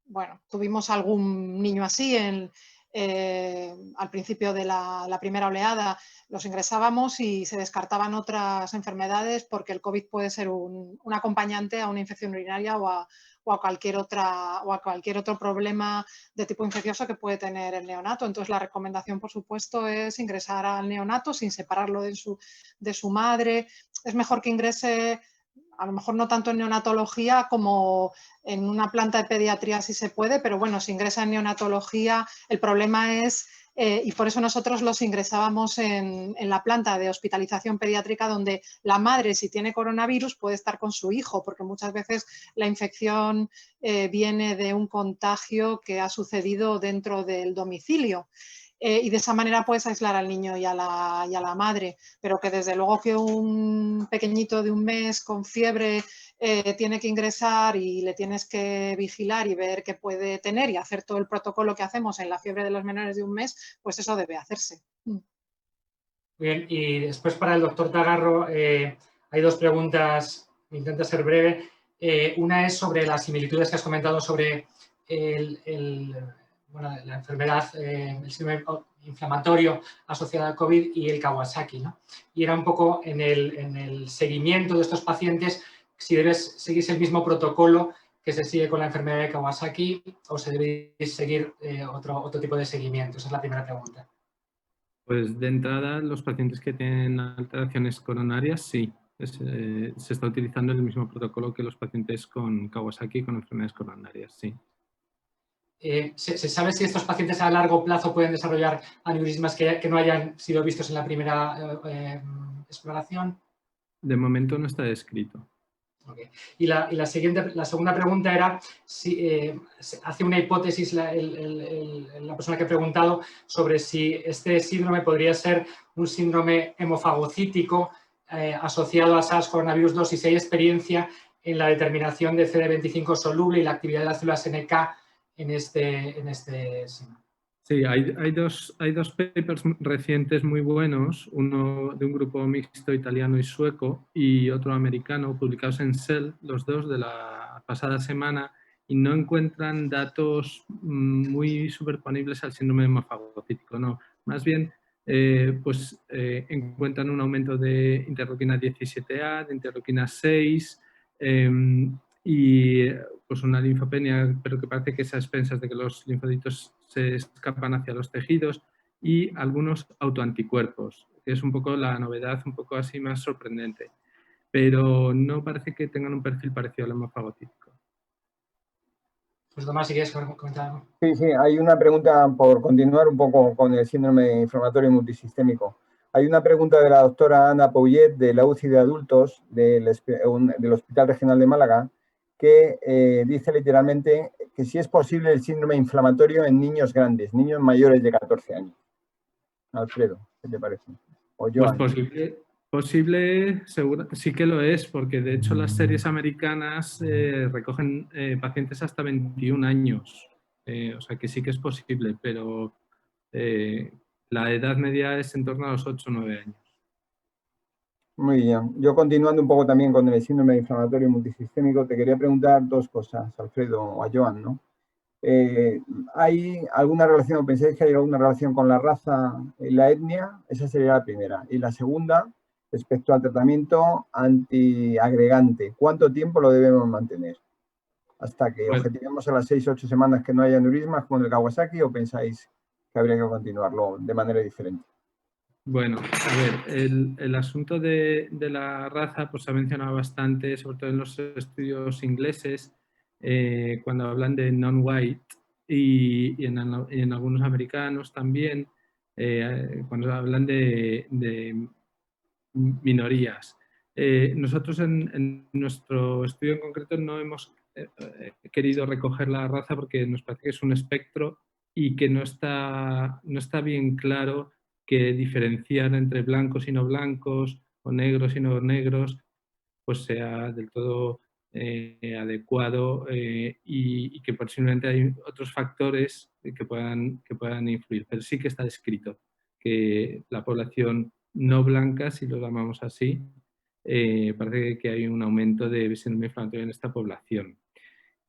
bueno, tuvimos algún niño así al principio de la primera oleada, los ingresábamos y se descartaban otras enfermedades porque el COVID puede ser un acompañante a una infección urinaria o a cualquier otro problema de tipo infeccioso que puede tener el neonato. Entonces la recomendación, por supuesto, es ingresar al neonato sin separarlo de su madre. Es mejor que ingrese, a lo mejor no tanto en neonatología como en una planta de pediatría si se puede, pero bueno, si ingresa en neonatología, el problema es, y por eso nosotros los ingresábamos en la planta de hospitalización pediátrica donde la madre, si tiene coronavirus, puede estar con su hijo, porque muchas veces la infección viene de un contagio que ha sucedido dentro del domicilio. Y de esa manera puedes aislar al niño y a la madre, pero que desde luego que un pequeñito de un mes con fiebre tiene que ingresar y le tienes que vigilar y ver qué puede tener y hacer todo el protocolo que hacemos en la fiebre de los menores de un mes, pues eso debe hacerse. Bien, y después para el doctor Tagarro hay dos preguntas, intento ser breve. Una es sobre las similitudes que has comentado sobre la enfermedad, el síndrome inflamatorio asociado al COVID y el Kawasaki, ¿no? Y era un poco en el seguimiento de estos pacientes, si debes seguirse el mismo protocolo que se sigue con la enfermedad de Kawasaki o se debe seguir otro tipo de seguimiento. Esa es la primera pregunta. Pues de entrada, los pacientes que tienen alteraciones coronarias, sí. se está utilizando el mismo protocolo que los pacientes con Kawasaki y con enfermedades coronarias, sí. ¿Se sabe si estos pacientes a largo plazo pueden desarrollar aneurismas que no hayan sido vistos en la primera exploración? De momento no está descrito. Okay. Y la segunda pregunta era si hace una hipótesis la persona que ha preguntado sobre si este síndrome podría ser un síndrome hemofagocítico asociado a SARS coronavirus 2 y si hay experiencia en la determinación de CD25 soluble y la actividad de las células NK en este síndrome. Sí, hay dos papers recientes muy buenos, uno de un grupo mixto italiano y sueco y otro americano, publicados en Cell, los dos de la pasada semana, y no encuentran datos muy superponibles al síndrome hemofagocítico, no. Más bien, encuentran un aumento de interleuquina 17A, de interleuquina 6, y pues una linfopenia, pero que parece que es a expensas de que los linfocitos se escapan hacia los tejidos, y algunos autoanticuerpos, que es un poco la novedad, un poco así más sorprendente, pero no parece que tengan un perfil parecido al hemofagocítico. Pues Tomás, si quieres comentar algo. Sí, hay una pregunta por continuar un poco con el síndrome inflamatorio multisistémico. Hay una pregunta de la doctora Ana Pouillet de la UCI de adultos del Hospital Regional de Málaga, que dice literalmente que si es posible el síndrome inflamatorio en niños grandes, niños mayores de 14 años. Alfredo, ¿qué te parece? O Joan. Pues posible seguro, sí que lo es, porque de hecho las series americanas recogen pacientes hasta 21 años. O sea que sí que es posible, pero la edad media es en torno a los 8 o 9 años. Muy bien. Yo continuando un poco también con el síndrome inflamatorio multisistémico, te quería preguntar dos cosas, Alfredo, o a Joan, ¿no? ¿Hay alguna relación, o pensáis que hay alguna relación con la raza y la etnia? Esa sería la primera. Y la segunda, respecto al tratamiento antiagregante, ¿cuánto tiempo lo debemos mantener? ¿Hasta que objetivemos a las 6 o 8 semanas que no haya aneurismas como en el Kawasaki, o pensáis que habría que continuarlo de manera diferente? Bueno, a ver, el asunto de la raza pues se ha mencionado bastante, sobre todo en los estudios ingleses, cuando hablan de non-white, y en algunos americanos también, cuando hablan de minorías. Nosotros en nuestro estudio en concreto no hemos querido recoger la raza porque nos parece que es un espectro y que no está bien claro que diferenciar entre blancos y no blancos o negros y no negros pues sea del todo adecuado, y que posiblemente hay otros factores que puedan influir. Pero sí que está descrito que la población no blanca, si lo llamamos así, parece que hay un aumento de síndrome inflamatorio en esta población.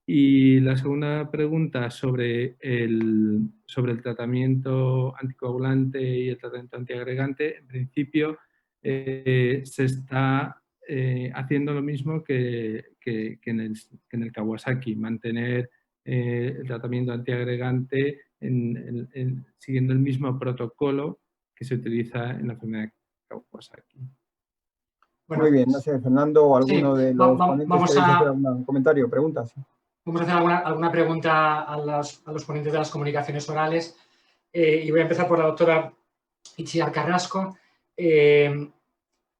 Y la segunda pregunta sobre el tratamiento anticoagulante y el tratamiento antiagregante, en principio se está haciendo lo mismo que en el Kawasaki, mantener el tratamiento antiagregante siguiendo el mismo protocolo que se utiliza en la enfermedad de Kawasaki. Bueno, muy bien, no sé, Fernando o alguno de los ponentes queréis hacer algún comentario o preguntas. Vamos a hacer alguna pregunta a los ponentes de las comunicaciones orales, y voy a empezar por la doctora Itziar Carrasco.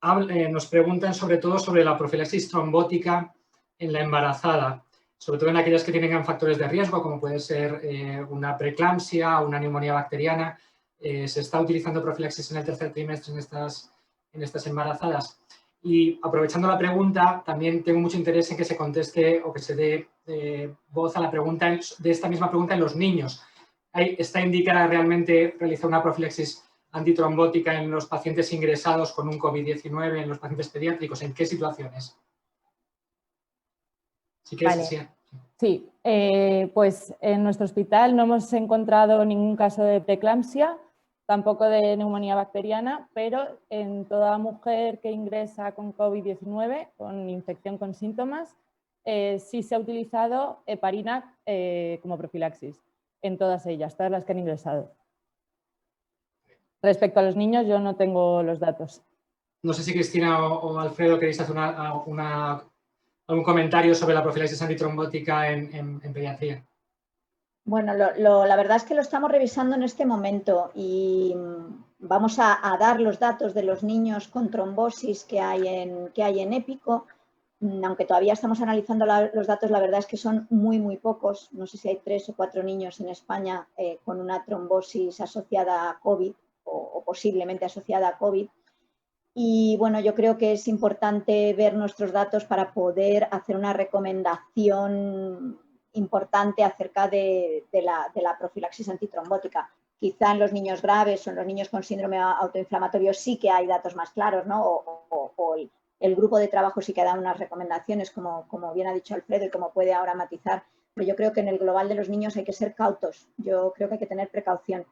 Nos preguntan sobre todo sobre la profilaxis trombótica en la embarazada, sobre todo en aquellas que tienen factores de riesgo, como puede ser una preeclampsia o una neumonía bacteriana. Se está utilizando profilaxis en el tercer trimestre en estas embarazadas. Y aprovechando la pregunta, también tengo mucho interés en que se conteste o que se dé voz a la pregunta de esta misma pregunta en los niños. ¿Está indicada realmente realizar una profilaxis antitrombótica en los pacientes ingresados con un COVID-19, en los pacientes pediátricos? ¿En qué situaciones? Si quieres, vale. Sí, pues en nuestro hospital no hemos encontrado ningún caso de preeclampsia, tampoco de neumonía bacteriana, pero en toda mujer que ingresa con COVID-19, con infección con síntomas, sí se ha utilizado heparina como profilaxis, en todas ellas, todas las que han ingresado. Respecto a los niños, yo no tengo los datos. No sé si Cristina o Alfredo queréis hacer algún comentario sobre la profilaxis antitrombótica en pediatría. Bueno, la verdad es que lo estamos revisando en este momento y vamos a dar los datos de los niños con trombosis que hay en EPICO, aunque todavía estamos analizando los datos, la verdad es que son muy pocos. No sé si hay 3 o 4 niños en España con una trombosis asociada a COVID o posiblemente asociada a COVID. Y bueno, yo creo que es importante ver nuestros datos para poder hacer una recomendación importante acerca de la profilaxis antitrombótica. Quizá en los niños graves o en los niños con síndrome autoinflamatorio sí que hay datos más claros, ¿no? O el grupo de trabajo sí que da unas recomendaciones, como bien ha dicho Alfredo y como puede ahora matizar, pero yo creo que en el global de los niños hay que ser cautos. Yo creo que hay que tener precaución.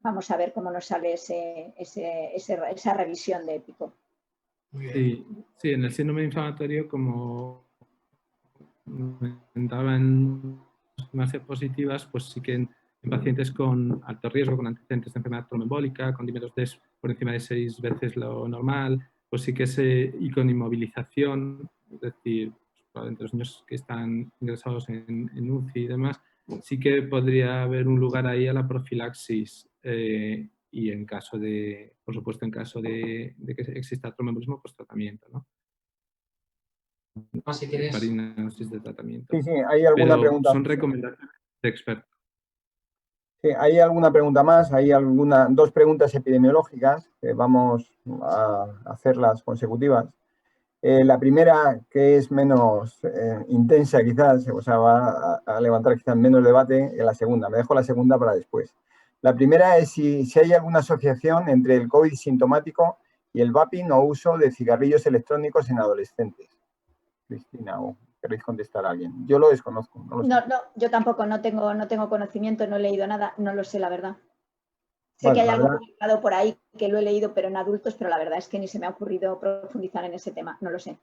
Vamos a ver cómo nos sale esa revisión de EPICO. Sí, en el síndrome inflamatorio, como comentaban más positivas, pues sí que en pacientes con alto riesgo, con antecedentes de enfermedad tromboembólica, con dímeros DES por encima de 6 veces lo normal, pues sí que y con inmovilización, es decir, entre los niños que están ingresados en UCI y demás, sí que podría haber un lugar ahí a la profilaxis y en caso de, por supuesto, en caso de que exista tromboembolismo, pues tratamiento, ¿no? Si quieres. De tratamiento. Sí, hay alguna pregunta. Son recomendaciones de expertos. Sí, hay alguna pregunta más, hay dos preguntas epidemiológicas que vamos a hacerlas consecutivas. La primera, que es menos intensa quizás, o sea, va a levantar quizás menos debate que la segunda. Me dejo la segunda para después. La primera es si hay alguna asociación entre el COVID sintomático y el vaping o uso de cigarrillos electrónicos en adolescentes. Cristina, ¿o queréis contestar a alguien? Yo lo desconozco. No, yo tampoco, no tengo conocimiento, no he leído nada, no lo sé, la verdad. Sé que hay algo publicado por ahí que lo he leído, pero en adultos, pero la verdad es que ni se me ha ocurrido profundizar en ese tema, no lo sé.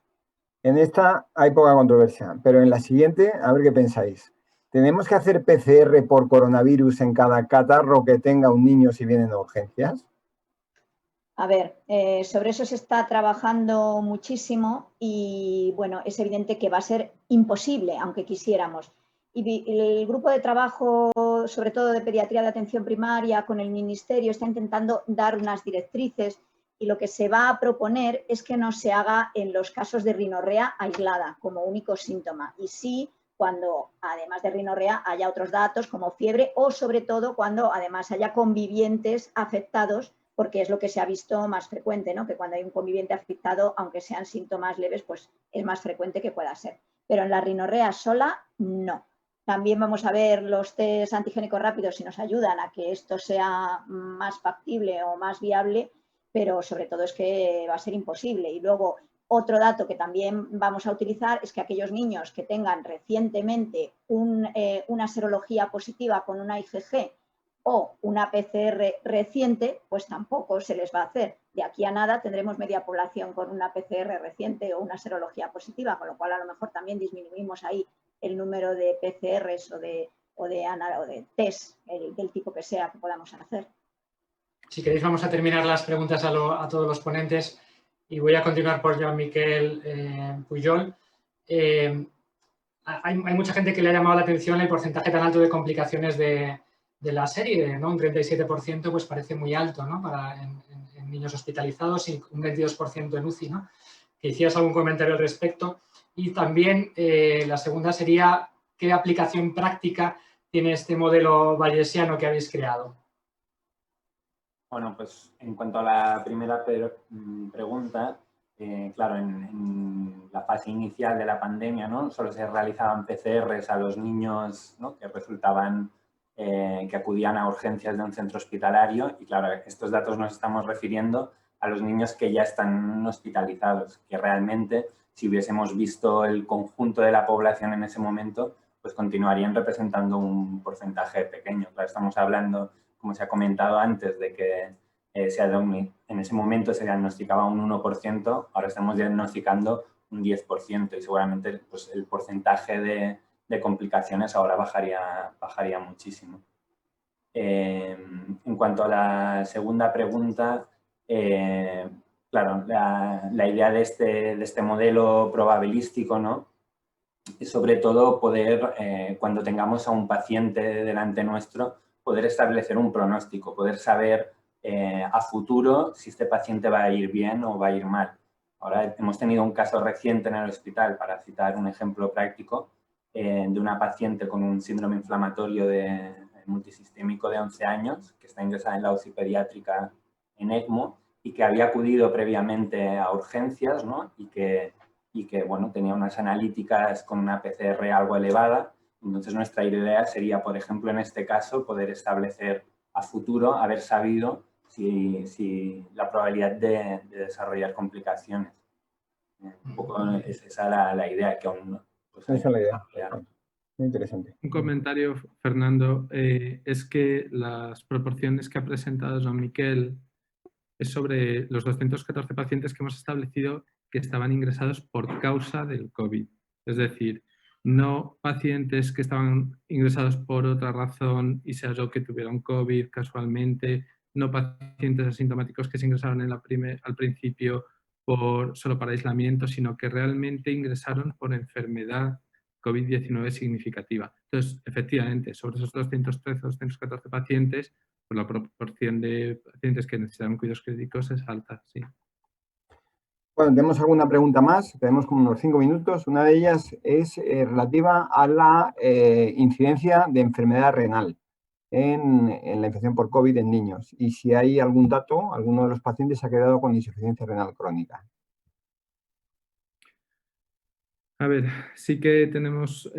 En esta hay poca controversia, pero en la siguiente, a ver qué pensáis. ¿Tenemos que hacer PCR por coronavirus en cada catarro que tenga un niño si vienen urgencias? A ver, sobre eso se está trabajando muchísimo y, bueno, es evidente que va a ser imposible, aunque quisiéramos. Y el grupo de trabajo, sobre todo de pediatría de atención primaria, con el Ministerio, está intentando dar unas directrices y lo que se va a proponer es que no se haga en los casos de rinorrea aislada como único síntoma y sí cuando, además de rinorrea, haya otros datos como fiebre o, sobre todo, cuando además haya convivientes afectados, porque es lo que se ha visto más frecuente, ¿no? Que cuando hay un conviviente afectado, aunque sean síntomas leves, pues es más frecuente que pueda ser. Pero en la rinorrea sola, no. También vamos a ver los test antigénicos rápidos si nos ayudan a que esto sea más factible o más viable, pero sobre todo es que va a ser imposible. Y luego, otro dato que también vamos a utilizar es que aquellos niños que tengan recientemente una serología positiva con una IgG o una PCR reciente, pues tampoco se les va a hacer. De aquí a nada tendremos media población con una PCR reciente o una serología positiva, con lo cual a lo mejor también disminuimos ahí el número de PCRs o de test del tipo que sea que podamos hacer. Si queréis vamos a terminar las preguntas a todos los ponentes y voy a continuar por Jean-Michel Pujol. Hay mucha gente que le ha llamado la atención el porcentaje tan alto de complicaciones de la serie, ¿no? Un 37% pues parece muy alto, ¿no? En niños hospitalizados y un 22% en UCI, ¿no? Que hicieras algún comentario al respecto. Y también la segunda sería, ¿qué aplicación práctica tiene este modelo bayesiano que habéis creado? Bueno, pues en cuanto a la primera pregunta, claro, en la fase inicial de la pandemia, ¿no? Solo se realizaban PCRs a los niños, ¿no? Que resultaban, que acudían a urgencias de un centro hospitalario y, claro, estos datos nos estamos refiriendo a los niños que ya están hospitalizados, que realmente, si hubiésemos visto el conjunto de la población en ese momento, pues continuarían representando un porcentaje pequeño. Claro, estamos hablando, como se ha comentado antes, de que en ese momento se diagnosticaba un 1%, ahora estamos diagnosticando un 10% y seguramente pues, el porcentaje de complicaciones ahora bajaría muchísimo. En cuanto a la segunda pregunta, claro, la idea de este modelo probabilístico, ¿no? Es sobre todo poder, cuando tengamos a un paciente delante nuestro, poder establecer un pronóstico, poder saber a futuro si este paciente va a ir bien o va a ir mal. Ahora hemos tenido un caso reciente en el hospital, para citar un ejemplo práctico, de una paciente con un síndrome inflamatorio multisistémico de 11 años, que está ingresada en la UCI pediátrica en ECMO y que había acudido previamente a urgencias, ¿no? y que bueno, tenía unas analíticas con una PCR algo elevada. Entonces, nuestra idea sería, por ejemplo, en este caso, poder establecer a futuro, haber sabido si la probabilidad de desarrollar complicaciones. Un poco es esa la idea, que aún no. Pues, esa es la idea. Muy interesante. Un comentario, Fernando, es que las proporciones que ha presentado Joan Miquel es sobre los 214 pacientes que hemos establecido que estaban ingresados por causa del COVID. Es decir, no pacientes que estaban ingresados por otra razón y se halló que tuvieron COVID casualmente, no pacientes asintomáticos que se ingresaron al principio solo para aislamiento, sino que realmente ingresaron por enfermedad COVID-19 significativa. Entonces, efectivamente, sobre esos 213 o 214 pacientes, pues la proporción de pacientes que necesitan cuidados críticos es alta, sí. Bueno, tenemos alguna pregunta más, tenemos como unos 5 minutos. Una de ellas es relativa a la incidencia de enfermedad renal en la infección por COVID en niños y si hay algún dato, alguno de los pacientes ha quedado con insuficiencia renal crónica. A ver, sí que tenemos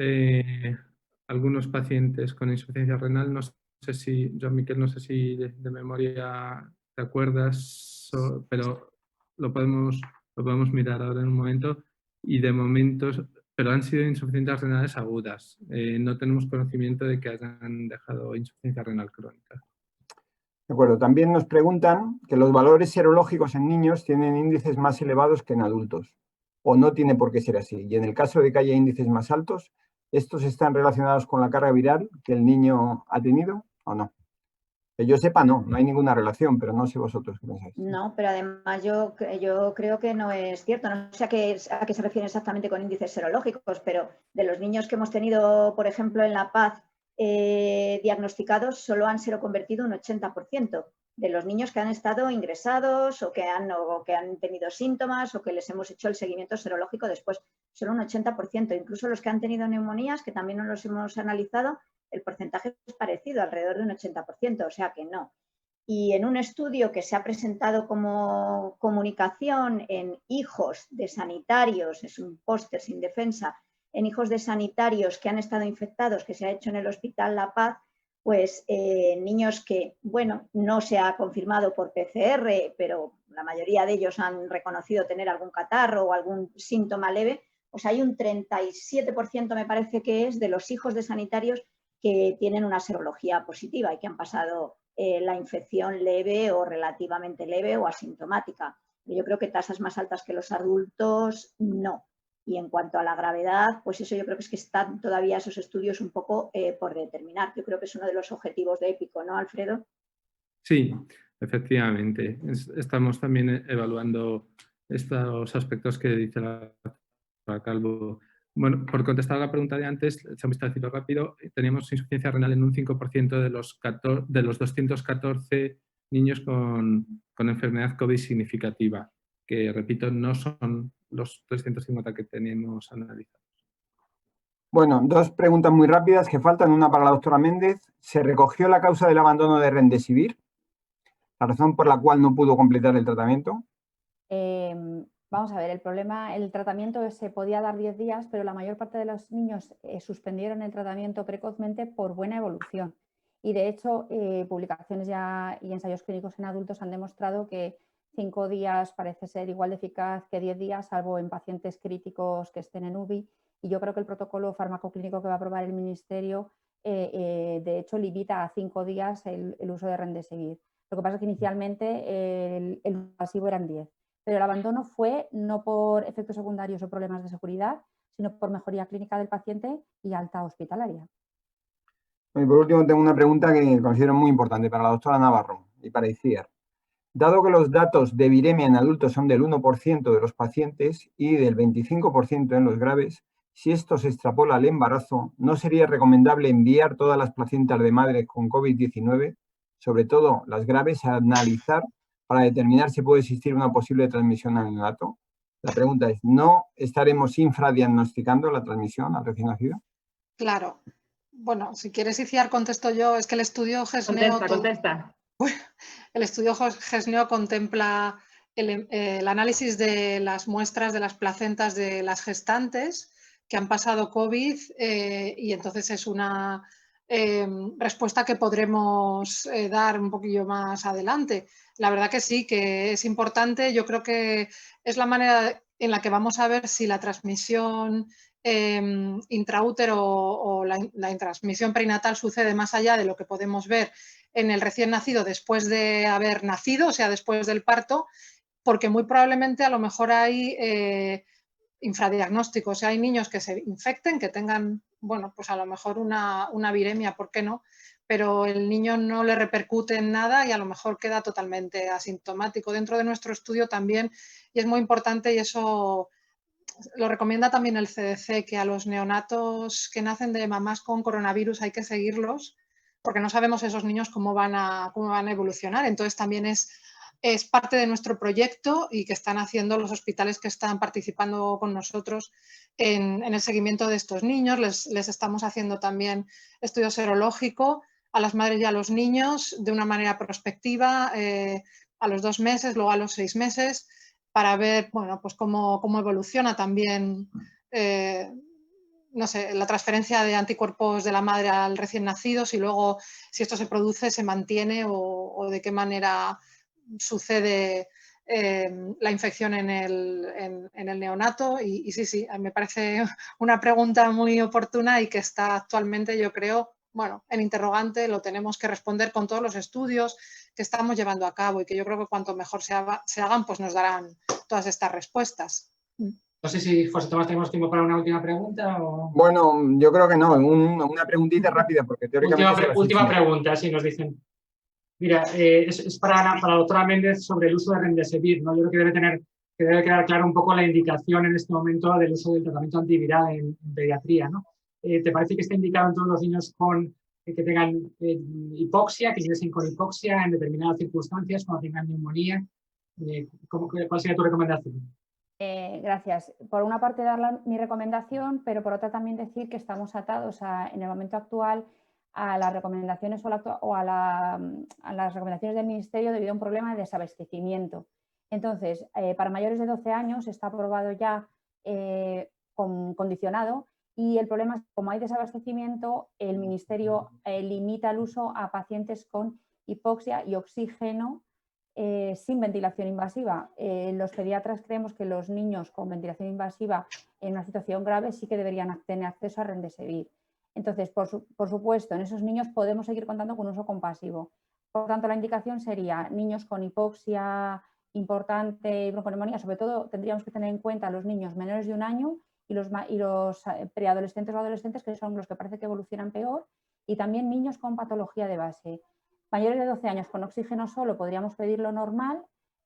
algunos pacientes con insuficiencia renal. No sé si, Joan Miquel, no sé si de memoria te acuerdas, pero lo podemos mirar ahora en un momento. Y de momento, pero han sido insuficiencias renales agudas. No tenemos conocimiento de que hayan dejado insuficiencia renal crónica. De acuerdo. También nos preguntan que los valores serológicos en niños tienen índices más elevados que en adultos, o no tiene por qué ser así. Y en el caso de que haya índices más altos, ¿estos están relacionados con la carga viral que el niño ha tenido o no? Que yo sepa, no hay ninguna relación, pero no sé vosotros qué pensáis. No, pero además yo creo que no es cierto. No sé a qué se refiere exactamente con índices serológicos, pero de los niños que hemos tenido, por ejemplo, en La Paz diagnosticados, solo han seroconvertido un 80%. De los niños que han estado ingresados o que han tenido síntomas o que les hemos hecho el seguimiento serológico después, solo un 80%. Incluso los que han tenido neumonías, que también nos los hemos analizado, el porcentaje es parecido, alrededor de un 80%, o sea que no. Y en un estudio que se ha presentado como comunicación en hijos de sanitarios, es un póster sin defensa, en hijos de sanitarios que han estado infectados, que se ha hecho en el Hospital La Paz, pues niños que, bueno, no se ha confirmado por PCR, pero la mayoría de ellos han reconocido tener algún catarro o algún síntoma leve, pues hay un 37%, me parece que es, de los hijos de sanitarios que tienen una serología positiva y que han pasado la infección leve o relativamente leve o asintomática. Yo creo que tasas más altas que los adultos, no. Y en cuanto a la gravedad, pues eso yo creo que es que están todavía esos estudios un poco por determinar. Yo creo que es uno de los objetivos de EPICO, ¿no, Alfredo? Sí, efectivamente. Estamos también evaluando estos aspectos que dice la Calvo. Bueno, por contestar a la pregunta de antes, se ha visto rápido, teníamos insuficiencia renal en un 5% de los 214 niños con enfermedad COVID significativa, que, repito, no son los 350 que tenemos analizados. Bueno, 2 preguntas muy rápidas que faltan. Una para la doctora Méndez. ¿Se recogió la causa del abandono de Remdesivir? ¿La razón por la cual no pudo completar el tratamiento? Vamos a ver, el tratamiento se podía dar 10 días, pero la mayor parte de los niños suspendieron el tratamiento precozmente por buena evolución. Y de hecho, publicaciones ya y ensayos clínicos en adultos han demostrado que 5 días parece ser igual de eficaz que 10 días, salvo en pacientes críticos que estén en UBI. Y yo creo que el protocolo farmacoclínico que va a aprobar el Ministerio, de hecho, limita a 5 días el uso de Remdesivir. Lo que pasa es que inicialmente el pasivo eran 10. Pero el abandono fue no por efectos secundarios o problemas de seguridad, sino por mejoría clínica del paciente y alta hospitalaria. Y por último, tengo una pregunta que considero muy importante para la doctora Navarro y para ICIAR. Dado que los datos de viremia en adultos son del 1% de los pacientes y del 25% en los graves, si esto se extrapola al embarazo, ¿no sería recomendable enviar todas las placentas de madres con COVID-19, sobre todo las graves, a analizar para determinar si puede existir una posible transmisión al neonato? La pregunta es, ¿no estaremos infradiagnosticando la transmisión al recién nacido? Claro. Bueno, si quieres, Iciar, contesto yo. Es que el estudio GESNEO... Contesta. El estudio GESNEO contempla el análisis de las muestras de las placentas de las gestantes que han pasado COVID y entonces es una respuesta que podremos dar un poquillo más adelante. La verdad que sí, que es importante. Yo creo que es la manera en la que vamos a ver si la transmisión intraútero o la transmisión perinatal sucede más allá de lo que podemos ver en el recién nacido después de haber nacido, o sea, después del parto, porque muy probablemente a lo mejor hay infradiagnóstico, o sea, hay niños que se infecten, que tengan, bueno, pues a lo mejor una viremia, ¿por qué no? Pero el niño no le repercute en nada y a lo mejor queda totalmente asintomático. Dentro de nuestro estudio también, y es muy importante y eso lo recomienda también el CDC, que a los neonatos que nacen de mamás con coronavirus hay que seguirlos porque no sabemos esos niños cómo van a evolucionar. Entonces también es parte de nuestro proyecto y que están haciendo los hospitales que están participando con nosotros en el seguimiento de estos niños. Les estamos haciendo también estudio serológico a las madres y a los niños de una manera prospectiva a los 2 meses, luego a los 6 meses, para ver, bueno, pues cómo evoluciona también no sé, la transferencia de anticuerpos de la madre al recién nacido, si luego, si esto se produce, se mantiene o de qué manera sucede la infección en el neonato. Y sí, me parece una pregunta muy oportuna y que está actualmente, yo creo, bueno, en interrogante. Lo tenemos que responder con todos los estudios que estamos llevando a cabo y que yo creo que cuanto mejor se hagan, pues nos darán todas estas respuestas. No sé si, José Tomás, tenemos tiempo para una última pregunta. O... Bueno, yo creo que no, una preguntita rápida, porque teóricamente... Última pregunta, sí, nos dicen. Mira, es para la doctora Méndez sobre el uso de Remdesivir, ¿no? Yo creo que debe quedar claro un poco la indicación en este momento del uso del tratamiento antiviral en pediatría, ¿no? ¿Te parece que está indicado en todos los niños que tengan hipoxia, que ingresen con hipoxia en determinadas circunstancias, cuando tengan neumonía? ¿Cuál sería tu recomendación? Gracias. Por una parte dar mi recomendación, pero por otra también decir que estamos atados en el momento actual a las recomendaciones o a las recomendaciones del Ministerio debido a un problema de desabastecimiento. Entonces, para mayores de 12 años está aprobado ya condicionado y el problema es que como hay desabastecimiento, el Ministerio limita el uso a pacientes con hipoxia y oxígeno sin ventilación invasiva. Los pediatras creemos que los niños con ventilación invasiva en una situación grave sí que deberían tener acceso a Remdesivir. Entonces, por supuesto, en esos niños podemos seguir contando con uso compasivo. Por tanto, la indicación sería niños con hipoxia importante y bronconeumonía. Sobre todo, tendríamos que tener en cuenta a los niños menores de 1 año y los preadolescentes o adolescentes, que son los que parece que evolucionan peor, y también niños con patología de base. Mayores de 12 años con oxígeno solo podríamos pedir lo normal,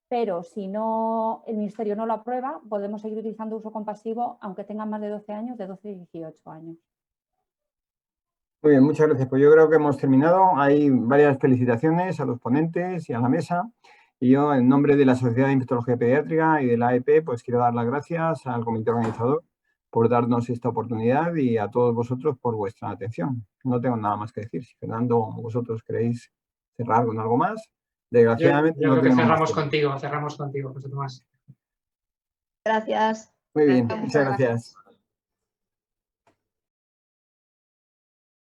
pero si no, el Ministerio no lo aprueba, podemos seguir utilizando uso compasivo aunque tengan más de 12 años, de 12 y 18 años. Muy bien, muchas gracias. Pues yo creo que hemos terminado. Hay varias felicitaciones a los ponentes y a la mesa. Y yo, en nombre de la Sociedad de Infectología Pediátrica y de la AEP, pues quiero dar las gracias al comité organizador por darnos esta oportunidad y a todos vosotros por vuestra atención. No tengo nada más que decir. Si Fernando, vosotros queréis cerrar con algo más. Desgraciadamente yo creo que cerramos contigo, José Tomás. Gracias. Muy bien, muchas gracias.